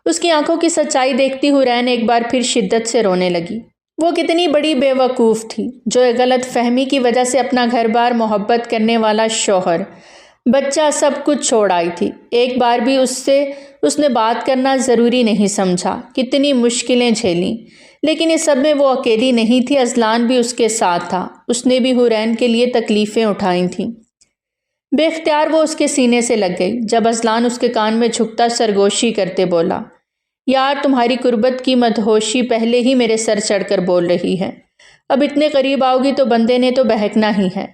اس کی آنکھوں کی سچائی دیکھتی حورین ایک بار پھر شدت سے رونے لگی۔ وہ کتنی بڑی بے وقوف تھی، جو ایک غلط فہمی کی وجہ سے اپنا گھر بار، محبت کرنے والا شوہر، بچہ سب کچھ چھوڑ آئی تھی۔ ایک بار بھی اس نے بات کرنا ضروری نہیں سمجھا، کتنی مشکلیں جھیلیں، لیکن اس سب میں وہ اکیلی نہیں تھی، ازلان بھی اس کے ساتھ تھا، اس نے بھی حورین کے لیے تکلیفیں اٹھائی تھیں۔ بے اختیار وہ اس کے سینے سے لگ گئی، جب ازلان اس کے کان میں جھکتا سرگوشی کرتے بولا، یار تمہاری قربت کی مدہوشی پہلے ہی میرے سر چڑھ کر بول رہی ہے، اب اتنے قریب آؤ گی تو بندے نے تو بہکنا ہی ہے۔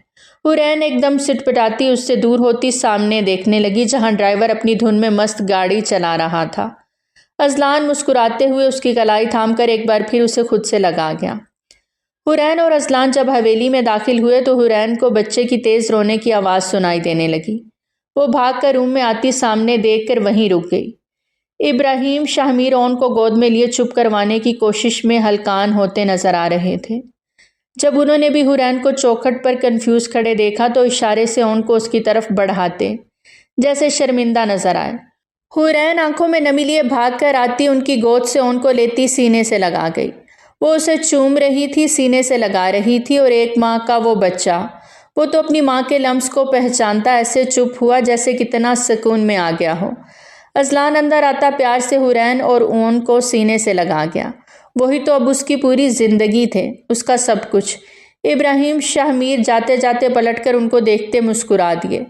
حورین ایک دم سٹ پٹاتی اس سے دور ہوتی سامنے دیکھنے لگی جہاں ڈرائیور اپنی دھن میں مست گاڑی چلا رہا تھا۔ اذلان مسکراتے ہوئے اس کی کلائی تھام کر ایک بار پھر اسے خود سے لگا گیا۔ حورین اور اذلان جب حویلی میں داخل ہوئے تو حورین کو بچے کی تیز رونے کی آواز سنائی دینے لگی۔ وہ بھاگ کر روم میں آتی سامنے دیکھ کر وہیں رک گئی۔ ابراہیم شاہمیر اون کو گود میں لیے چپ کروانے کی کوشش میں ہلکان ہوتے نظر آ رہے تھے۔ جب انہوں نے بھی حورین کو چوکھٹ پر کنفیوز کھڑے دیکھا تو اشارے سے اون کو اس کی طرف بڑھاتے جیسے شرمندہ نظر آئے۔ حورین آنکھوں میں نمی لیے بھاگ کر آتی ان کی گود سے اون کو لیتی سینے سے لگا گئی۔ وہ اسے چوم رہی تھی، سینے سے لگا رہی تھی، اور ایک ماں کا وہ بچہ، وہ تو اپنی ماں کے لمس کو پہچانتا ایسے چپ ہوا جیسے کتنا سکون میں آ گیا ہو۔ اذلان اندر آتا پیار سے حورین اور اون کو سینے سے لگا گیا۔ وہی تو اب اس کی پوری زندگی تھے، اس کا سب کچھ۔ ابراہیم شاہمیر جاتے جاتے پلٹ کر ان کو دیکھتے مسکرا دیے۔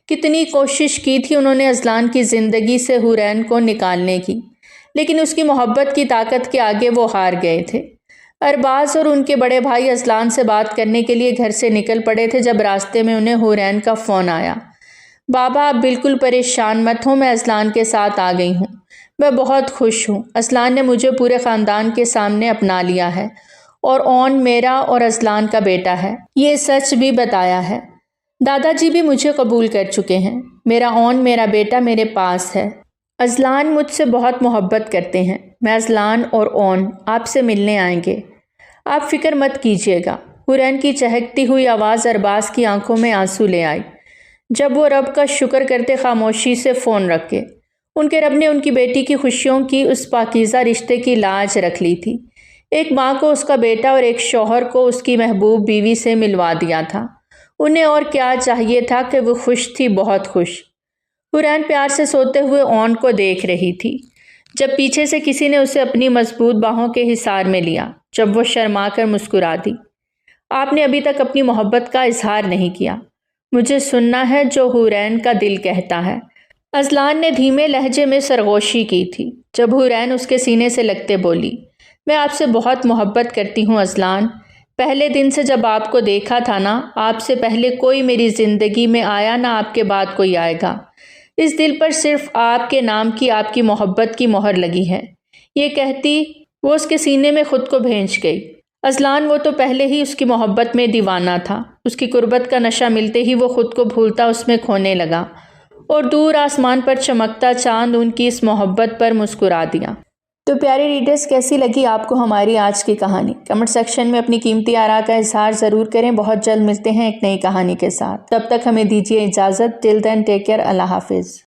کتنی کوشش کی تھی انہوں نے اذلان کی زندگی سے حورین کو نکالنے کی، لیکن اس کی محبت کی طاقت کے آگے وہ ہار گئے تھے۔ ارباز اور ان کے بڑے بھائی اذلان سے بات کرنے کے لیے گھر سے نکل پڑے تھے جب راستے میں انہیں حورین کا فون آیا۔ بابا آپ بالکل پریشان مت ہوں، میں اذلان کے ساتھ آ گئی ہوں، میں بہت خوش ہوں۔ اذلان نے مجھے پورے خاندان کے سامنے اپنا لیا ہے، اور اون میرا اور اذلان کا بیٹا ہے، یہ سچ بھی بتایا ہے۔ دادا جی بھی مجھے قبول کر چکے ہیں، میرا اون میرا بیٹا میرے پاس ہے۔ اذلان مجھ سے بہت محبت کرتے ہیں، میں اذلان اور اون آپ سے ملنے آئیں گے، آپ فکر مت کیجیے گا۔ حورین کی چہکتی ہوئی آواز ارباز کی آنکھوں میں آنسو لے آئی جب وہ رب کا شکر کرتے خاموشی سے فون رکھے۔ ان کے رب نے ان کی بیٹی کی خوشیوں کی اس پاکیزہ رشتے کی لاج رکھ لی تھی۔ ایک ماں کو اس کا بیٹا اور ایک شوہر کو اس کی محبوب بیوی سے ملوا دیا تھا۔ انہیں اور کیا چاہیے تھا کہ وہ خوش تھی، بہت خوش۔ حورین پیار سے سوتے ہوئے اون کو دیکھ رہی تھی جب پیچھے سے کسی نے اسے اپنی مضبوط باہوں کے حصار میں لیا، جب وہ شرما کر مسکرا دی۔ آپ نے ابھی تک اپنی محبت کا اظہار نہیں کیا، مجھے سننا ہے جو حورین کا دل کہتا ہے۔ اذلان نے دھیمے لہجے میں سرگوشی کی تھی جب حورین اس کے سینے سے لگتے بولی، میں آپ سے بہت محبت کرتی ہوں اذلان، پہلے دن سے جب آپ کو دیکھا تھا نا، آپ سے پہلے کوئی میری زندگی میں آیا نہ آپ کے بعد کوئی آئے گا۔ اس دل پر صرف آپ کے نام کی، آپ کی محبت کی مہر لگی ہے۔ یہ کہتی وہ اس کے سینے میں خود کو بھینچ گئی۔ اذلان وہ تو پہلے ہی اس کی محبت میں دیوانہ تھا، اس کی قربت کا نشہ ملتے ہی وہ خود کو بھولتا اس میں کھونے لگا، اور دور آسمان پر چمکتا چاند ان کی اس محبت پر مسکرا دیا۔ تو پیارے ریڈرز، کیسی لگی آپ کو ہماری آج کی کہانی؟ کمنٹ سیکشن میں اپنی قیمتی آراء کا اظہار ضرور کریں۔ بہت جلد ملتے ہیں ایک نئی کہانی کے ساتھ، تب تک ہمیں دیجیے اجازت۔ ٹل دین ٹیک کیئر، اللہ حافظ۔